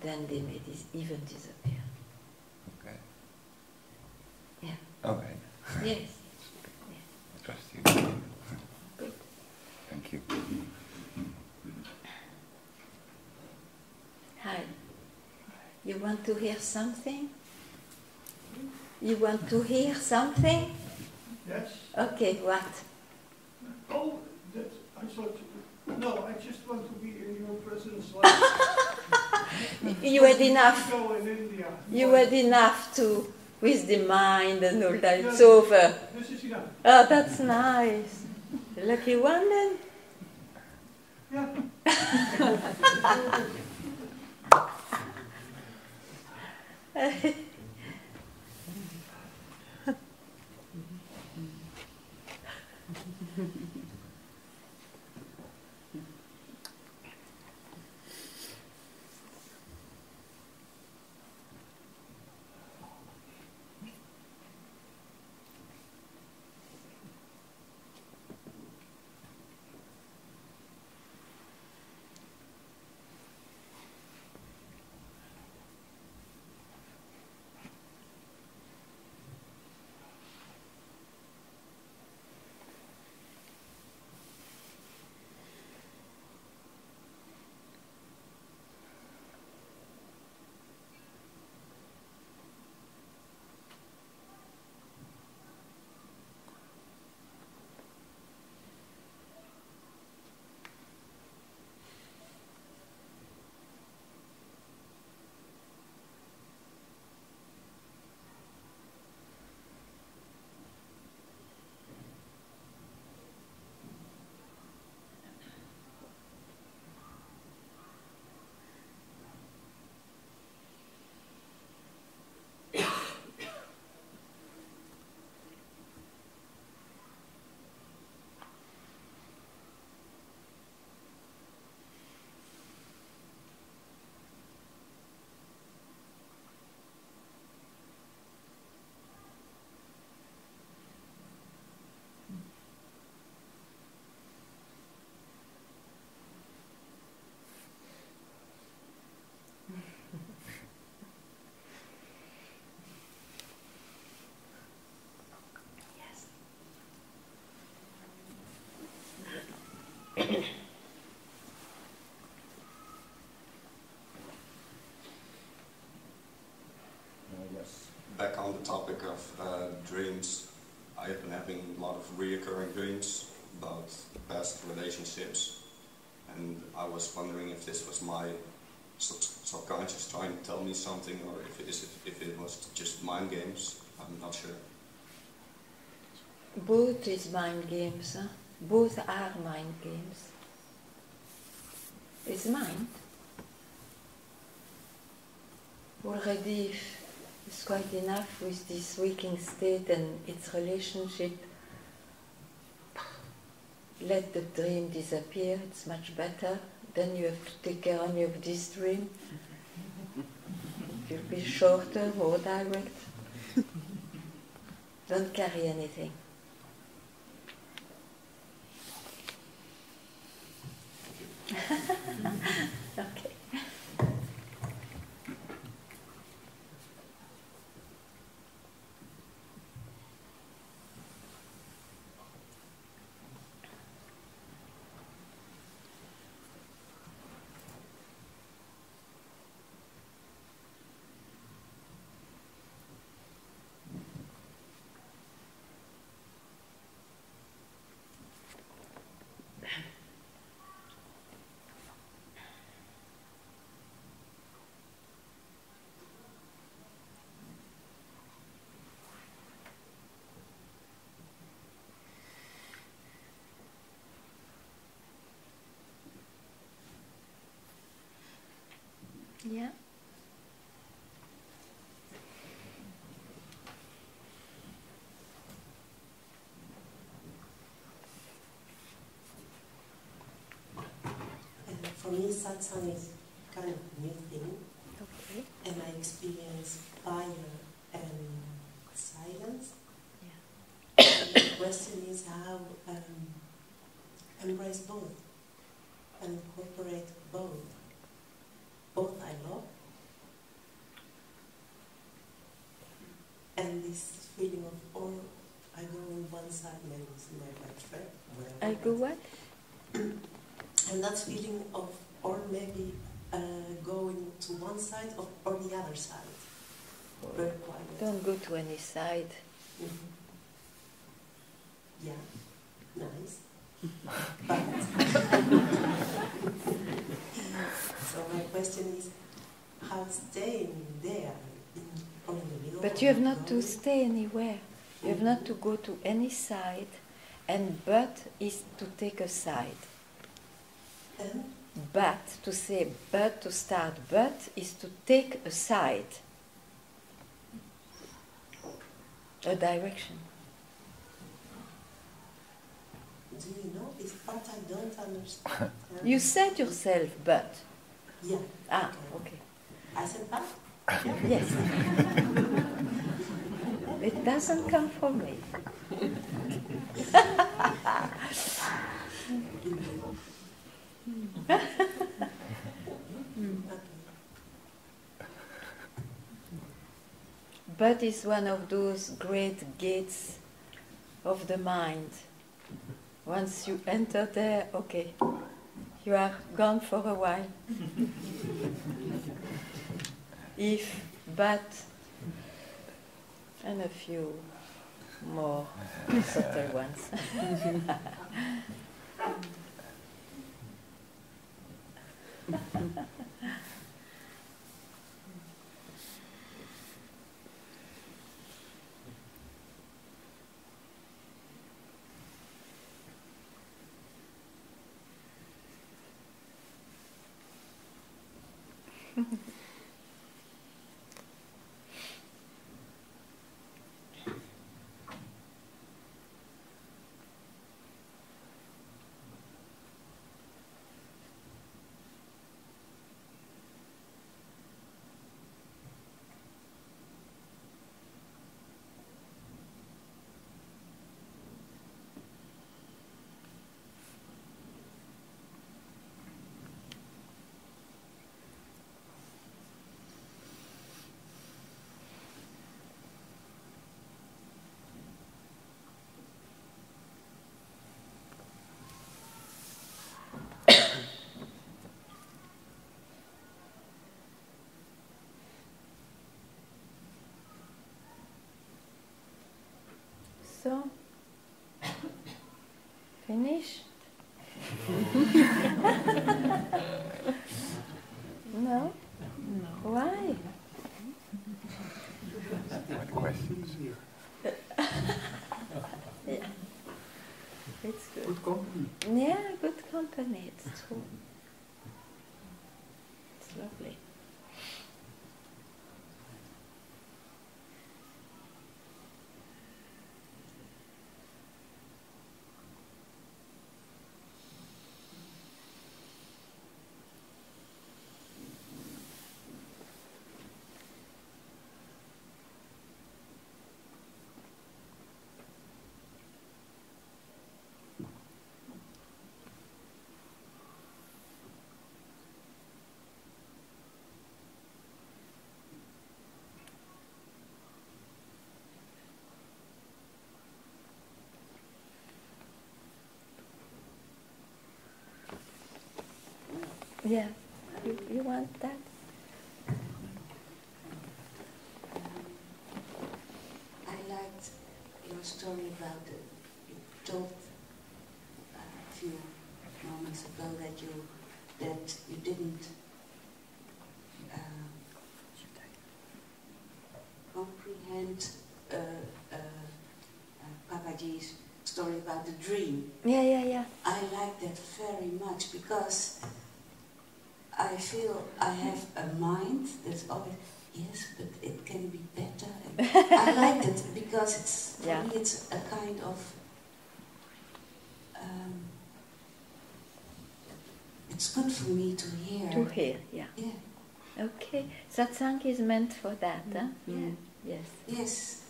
then they may even disappear. Okay. Yeah. Okay. Yes. I trust you. Good. Thank you. Hi. You want to hear something? You want to hear something? Yes. Okay, what? Oh, that I thought. No, I just want to be in your presence. Like, you had enough. Go in India. You had enough to with the mind and all that. It's over. This is enough. Oh, that's nice. Lucky one then. Yeah. back on the topic of dreams, I have been having a lot of reoccurring dreams about past relationships, and I was wondering if this was my subconscious trying to tell me something, or if it was just mind games. I'm not sure. Both is mind games. Huh? Both are mind games. It's mind. Already it's quite enough with this waking state and its relationship. Let the dream disappear, it's much better. Then you have to take care only of this dream. It will be shorter, more direct. Don't carry anything. Okay. Yeah. And for me, satsang is kind of a new thing. Okay. And I experience fire and silence. Yeah. And the question is how embrace both and incorporate both. Both I love. And this feeling of, or I go on one side, maybe it's my bad friend. I go what? And that feeling of, or maybe going to one side or the other side. Very quiet. Don't go to any side. Mm-hmm. Yeah, nice. But so my question is, how staying there in the middle? But you have not to stay anywhere. You have not to go to any side, and but is to take a side. And? But, to say but, to start but, is to take a side. A direction. Do you know this part I don't understand? You said yourself but. Yeah. Ah, okay. I said but? Yes. It doesn't come from me. But is one of those great gates of the mind. Once you enter there, okay, you are gone for a while. If, but, and a few more subtle ones. So, finish? No? No. Why? What questions? Yeah. It's good. Good company. Yeah, good company, it's true. It's lovely. Yeah, you want that? I liked your story about you told a few moments ago that you didn't comprehend Papaji's story about the dream. Yeah. I like that very much because I feel I have a mind that's always, yes, but it can be better. And I like it because it's, for me, it's a kind of, it's good for me to hear. To hear, yeah. Okay, satsang is meant for that, huh? Yeah. Yes. Yes.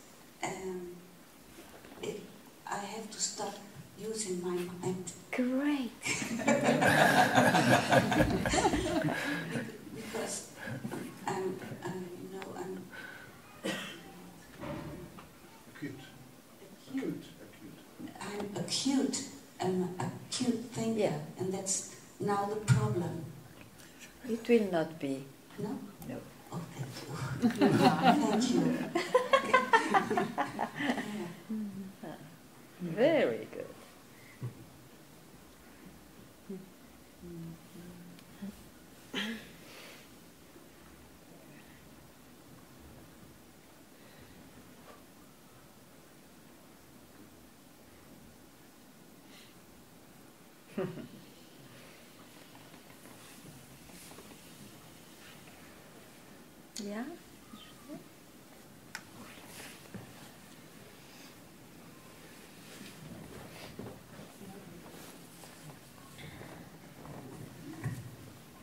I have to stop using my mind. Great. Because I'm acute. I'm an acute thinker, and that's now the problem. It will not be. No? No. Oh, thank you. Thank you. Very good. Yeah?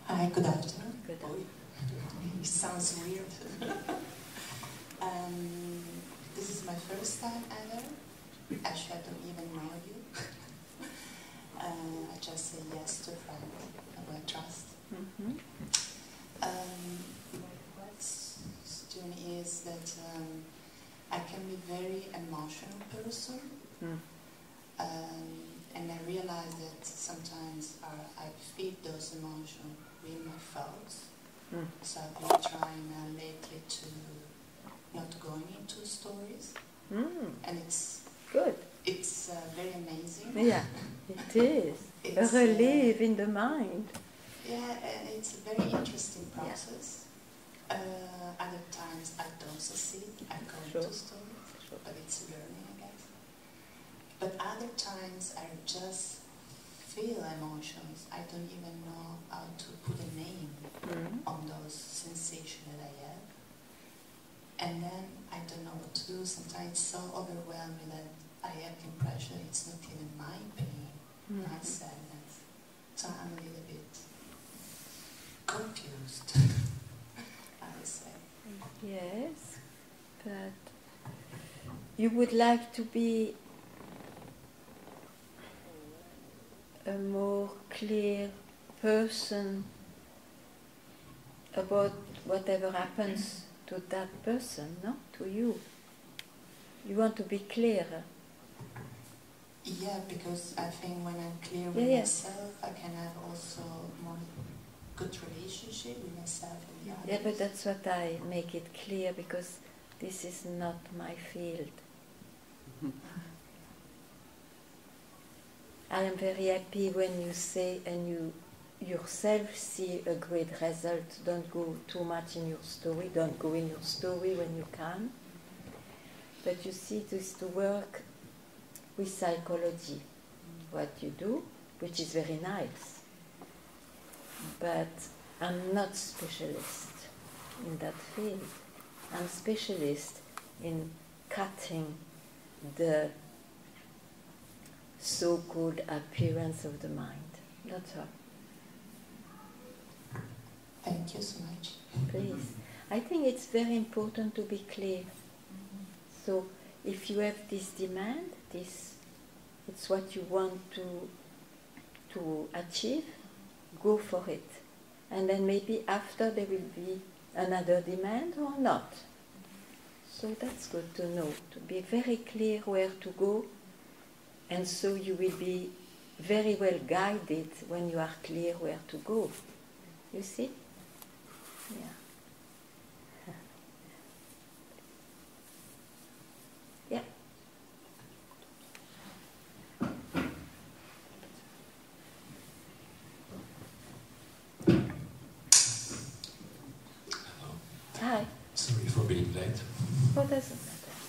Hi, good afternoon. Good afternoon. It sounds weird. This is my first time ever. Actually, I don't even know you. I just say yes to a friend who I trust. My question is that I can be a very emotional person. And I realize that sometimes I feed those emotions with my thoughts. So I've been trying lately to not going into stories. And it's good. It's very amazing. Yeah, it is. It's, a relief in the mind. Yeah, and it's a very interesting process. Other times I don't succeed. I go into stories, but it's learning, I guess. But other times I just feel emotions. I don't even know how to put a name on those sensations that I have. And then I don't know what to do. Sometimes it's so overwhelming that I have the impression it's not even my pain, my sadness. So I'm a little bit confused, I would say. Yes, but you would like to be a more clear person about whatever happens to that person, no? To you. You want to be clearer. Yeah, because I think when I'm clear with myself, I can have also more good relationship with myself and the others. Yeah, but that's what I make it clear, because this is not my field. I am very happy when you say and you yourself see a great result. Don't go too much in your story. Don't go in your story when you can. But you see, this to work with psychology, what you do, which is very nice. But I'm not specialist in that field. I'm specialist in cutting the so-called appearance of the mind. That's all. Thank you so much. Please. I think it's very important to be clear. So if you have this demand, it's what you want to achieve, go for it. And then maybe after there will be another demand or not. So that's good to know, to be very clear where to go, and so you will be very well guided when you are clear where to go. You see? Yeah. Yeah. Hi. Sorry for being late. Oh, doesn't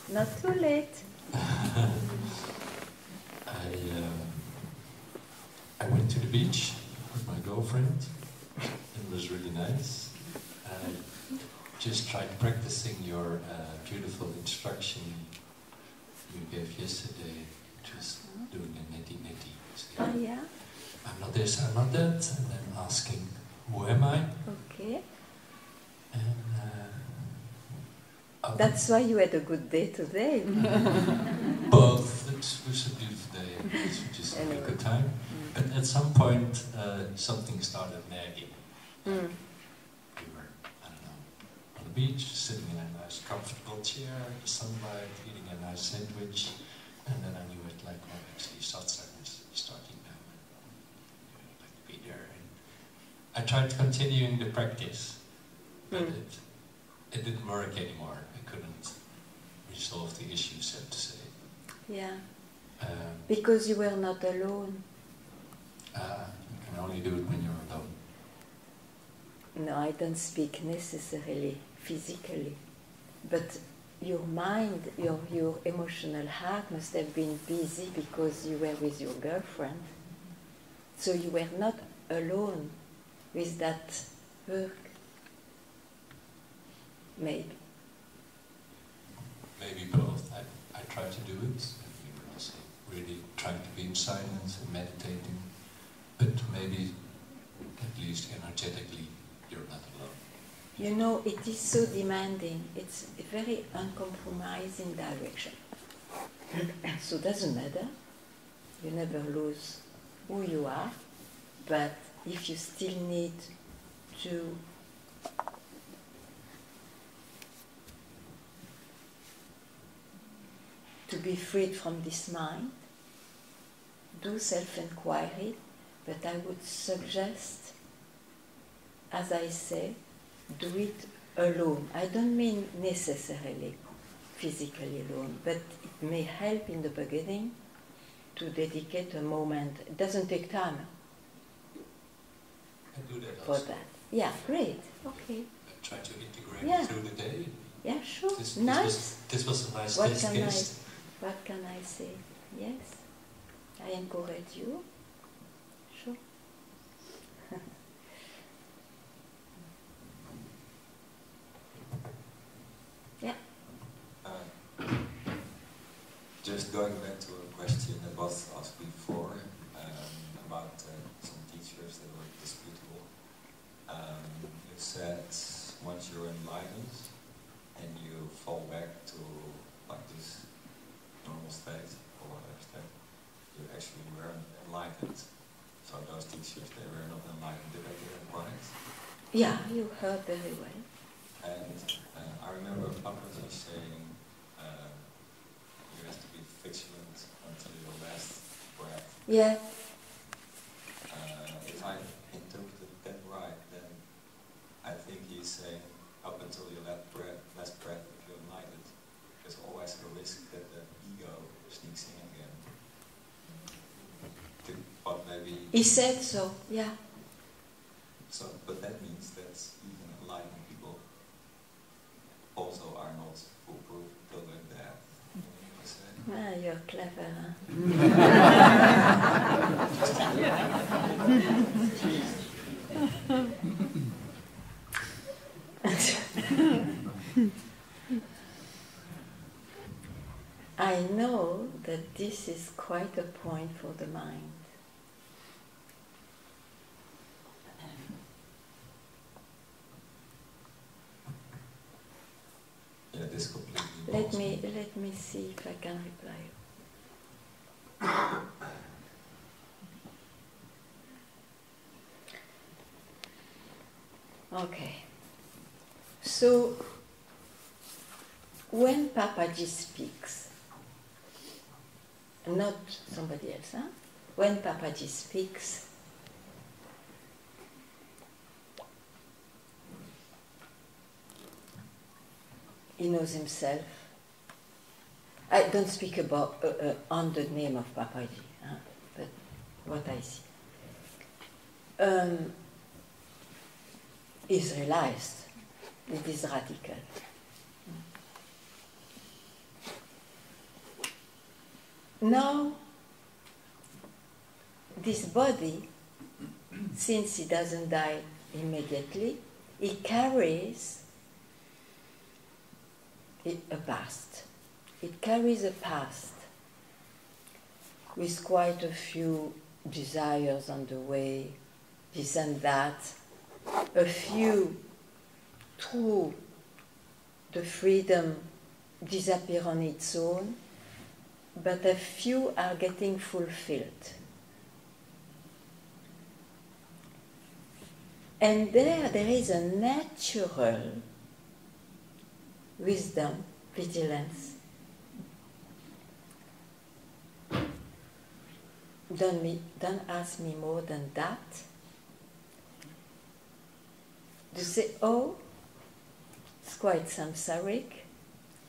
matter. Not too late. I went to the beach with my girlfriend. It was really nice. I just tried practicing your beautiful instruction you gave yesterday, just doing a neti-neti. Oh, yeah? I'm not this, I'm not that, and then asking, who am I? Okay. And that's why you had a good day today. Both. It was a beautiful day. It was just a good time. But at some point, something started nagging. We were, I don't know, on the beach, sitting in a nice, comfortable chair, the sunlight, eating a nice sandwich, and then I knew it like, well, actually, satsang is starting now, and I'd like to be there. And I tried continuing the practice, but it didn't work anymore. I couldn't resolve the issue, so to say. Yeah. Because you were not alone. You can only do it when you're alone. No, I don't speak necessarily physically, but your mind, your emotional heart must have been busy because you were with your girlfriend. So you were not alone with that work. Maybe. Maybe both. I tried to do it, and we were also really trying to be in silence and meditating, but maybe, at least energetically, you're not alone. You know, it is so demanding. It's a very uncompromising direction. So it doesn't matter. You never lose who you are, but if you still need to be freed from this mind, do self-inquiry, but I would suggest, as I say, do it alone. I don't mean necessarily physically alone, but it may help in the beginning to dedicate a moment. It doesn't take time. I do that for also. that. Yeah, great. Okay. I try to integrate it through the day. Yeah, sure. Nice. This was a nice test case. What can I say? Yes, I encourage you. Sure. Yeah. Just going back to a question that was asked before about some teachers that were disputable. You said once you're enlightened and you fall back to like this normal state or whatever state, you actually weren't enlightened. So those teachers, they were not enlightened. Did I get it right? Yeah, you heard very well. And I remember Papaji saying you have to be vigilant until your last breath. Yeah. If I interpreted that right, then I think he's saying up until your last breath, if you're enlightened, there's always a risk that the ego sneaks in again. He said so, yeah. So, but that means that even enlightened people also are not foolproof till their death. Ah, you're clever, I know that this is quite a point for the mind. Yeah, this completely. Let me see if I can reply. Okay. So when Papaji speaks, not somebody else, huh? When Papaji speaks, he knows himself. I don't speak about on the name of Papaji, huh? But what I see. Is realized. It is radical. Now, this body, since he doesn't die immediately, he carries a past. It carries a past with quite a few desires on the way, this and that, a few through the freedom disappear on its own, but a few are getting fulfilled. And there is a natural wisdom, vigilance. Don't ask me more than that. To say, oh, it's quite samsaric.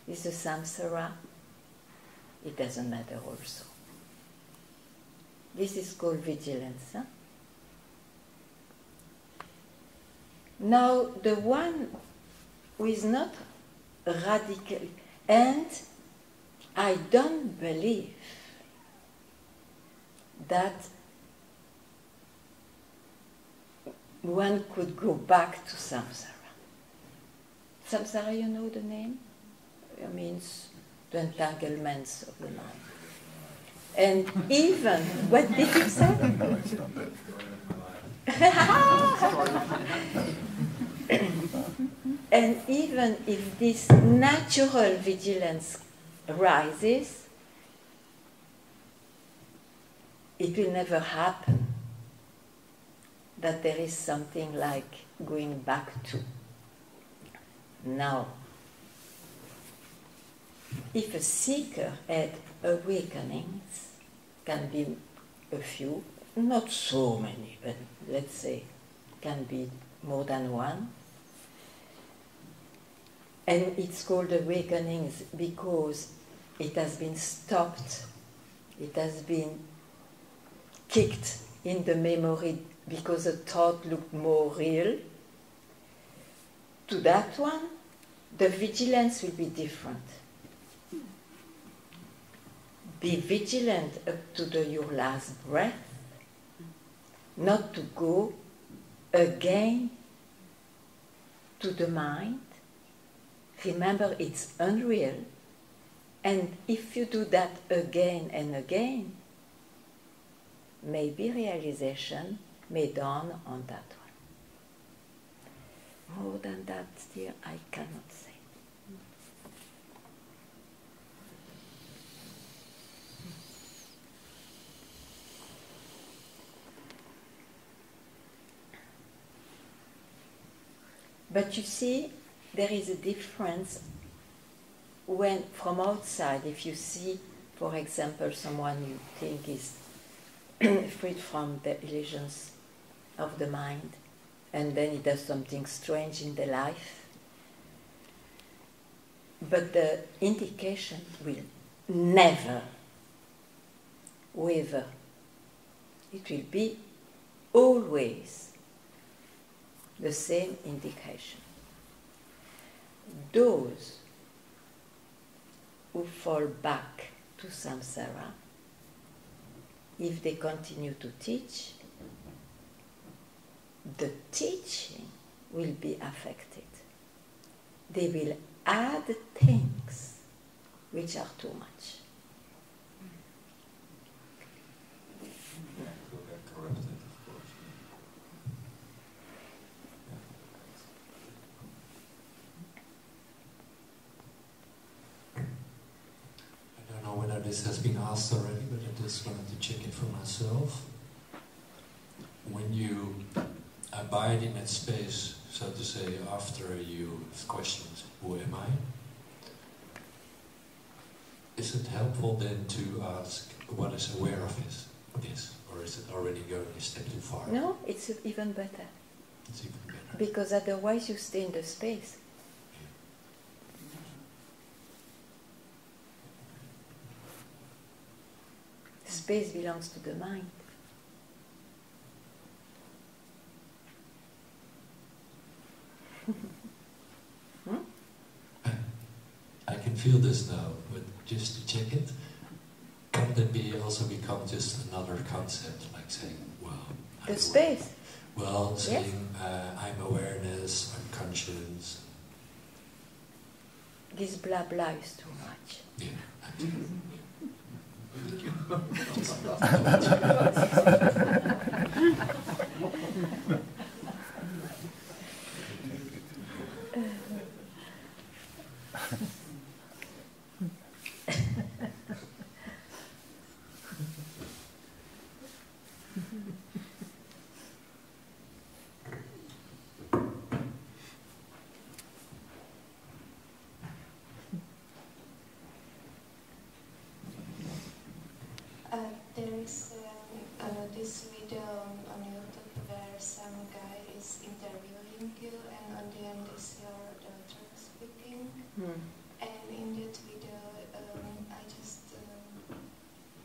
It's a samsara. It doesn't matter also. This is called vigilance. Huh? Now, the one who is not radical, and I don't believe that one could go back to samsara. Samsara, you know the name? It means the entanglements of the mind. And even, what did you say? And even if this natural vigilance rises, it will never happen that there is something like going back to. Now, if a seeker had awakenings, can be a few, not so many, but let's say can be more than one. And it's called awakenings because it has been stopped, it has been kicked in the memory because the thought looked more real. To that one, the vigilance will be different. Be vigilant up to your last breath, not to go again to the mind. Remember, it's unreal, and if you do that again and again, maybe realization may dawn on that one. More than that, dear, I cannot say. But you see, there is a difference when from outside, if you see, for example, someone you think is freed from the illusions of the mind, and then he does something strange in the life, but the indication will never waver. It will be always the same indication. Those who fall back to samsara, if they continue to teach, the teaching will be affected. They will add things which are too much. I don't know whether this has been asked already, but I just wanted to check it for myself. When you abide in that space, so to say, after you have questioned, who am I? Is it helpful then to ask what is aware of this? Or is it already going a step too far? No, it's even better. It's even better. Because otherwise you stay in the space. Space belongs to the mind. I can feel this now, but just to check it, can that also become just another concept, like saying, well... The space? Well, saying, I'm awareness, I'm conscience. This blah blah is too much. Yeah. There is this video on YouTube where some guy is interviewing you, and on the end is your daughter speaking. And in that video, I just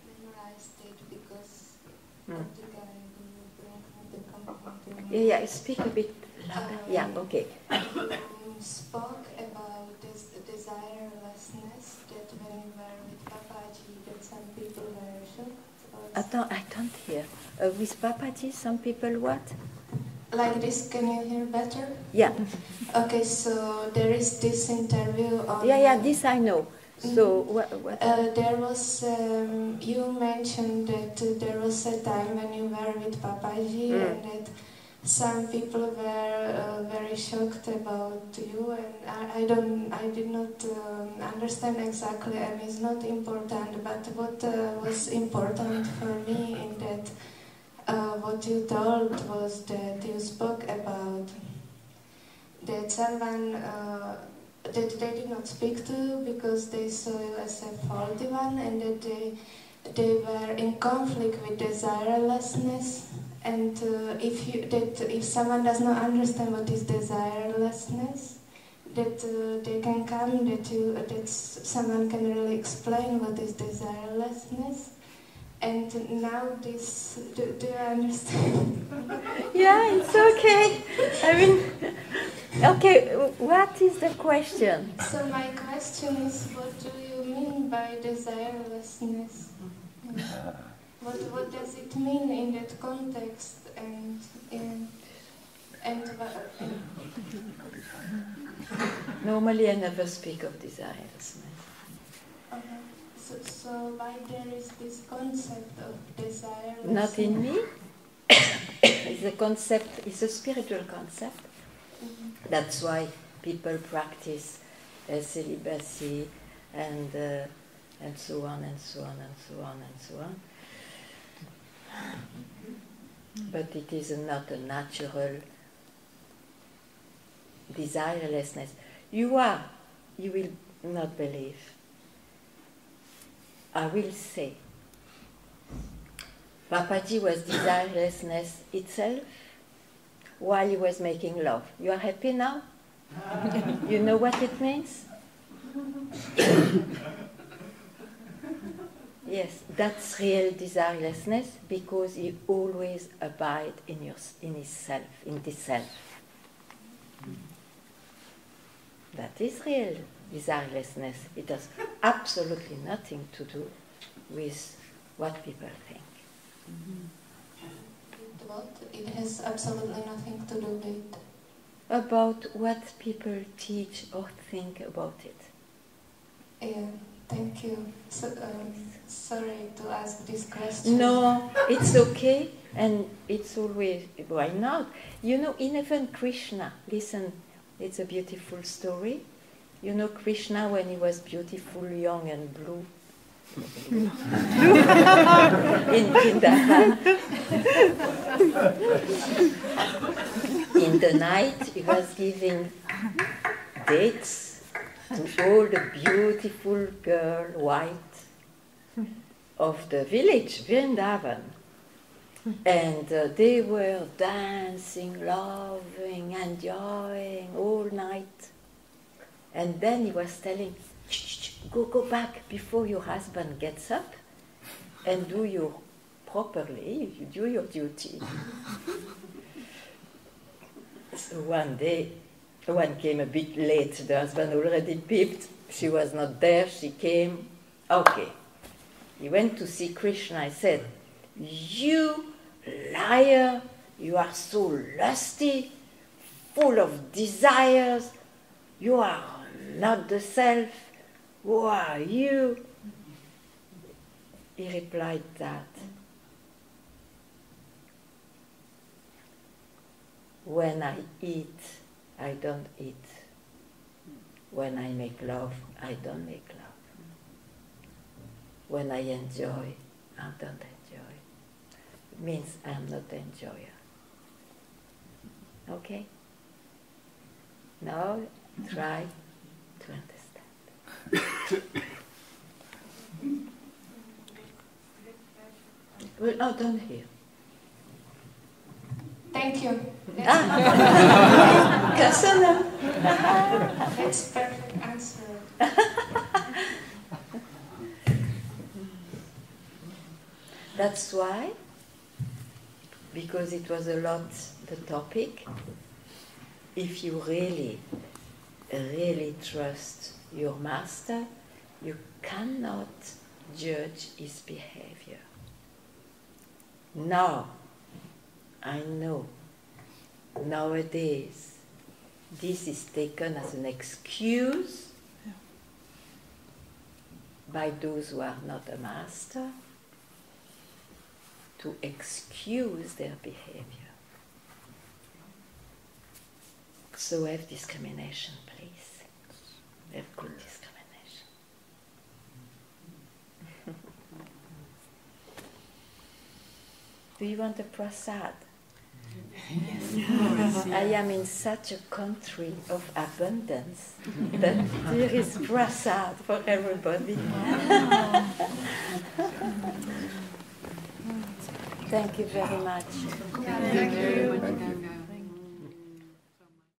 memorized it because of the guy who brought the company to me. Yeah, speak a bit louder. Yeah, okay. You spoke about this desirelessness, that when you were with Papaji, that some people were shocked. I don't hear. With Papaji, some people what? Like this, can you hear better? Yeah. Okay, so there is this interview on... Yeah, this I know. So what? There was, you mentioned that there was a time when you were with Papaji and that some people were very shocked about you, and I did not understand exactly, and it's not important, but what was important for me in that what you told was that you spoke about that someone that they did not speak to because they saw you as a faulty one, and that they were in conflict with desirelessness. And if someone does not understand what is desirelessness, that they can come, that someone can really explain what is desirelessness. And now this, do you understand? Yeah, it's okay. I mean, okay, what is the question? So my question is, what do you mean by desirelessness? What does it mean in that context Normally I never speak of desirelessness. So why there is this concept of desirelessness? Not in me. It's a concept, it's a spiritual concept. That's why people practice celibacy and so on and so on and so on and so on. But it is not a natural desirelessness. You will not believe. I will say, Papaji was desirelessness itself while he was making love. You are happy now? You know what it means? Yes, that's real desirelessness, because he always abide in his self, in the self. That is real desirelessness. It has absolutely nothing to do with what people think. What? It has absolutely nothing to do with... About what people teach or think about it. Yeah, thank you. So, sorry to ask this question. No, it's okay, and it's always, why not? You know, even Krishna, listen, it's a beautiful story. You know Krishna when he was beautiful, young and blue? In Vrindavan. In the night, he was giving dates to all the beautiful girl, white, of the village, Vrindavan. And they were dancing, loving, enjoying all night. And then he was telling, shh, go back before your husband gets up and do your properly, you do your duty. So one day, one came a bit late, the husband already peeped, she was not there, she came, okay. He went to see Krishna, I said, you liar, you are so lusty, full of desires, you are not the self, who are you? He replied that. When I eat, I don't eat. When I make love, I don't make love. When I enjoy, I don't enjoy. It means I'm not the enjoyer. Okay? Now try to understand. Well, oh, down here. Thank you. Köszönöm. That's perfect answer. That's why, because it was a lot the topic, if you really, really trust your master, you cannot judge his behavior. Now, I know, nowadays, this is taken as an excuse by those who are not a master to excuse their behavior. So have discrimination, please. Have good discrimination. Do you want a prasad? Yes. I am in such a country of abundance that there is prasad for everybody. Thank you very much. Thank you very much, Ganga.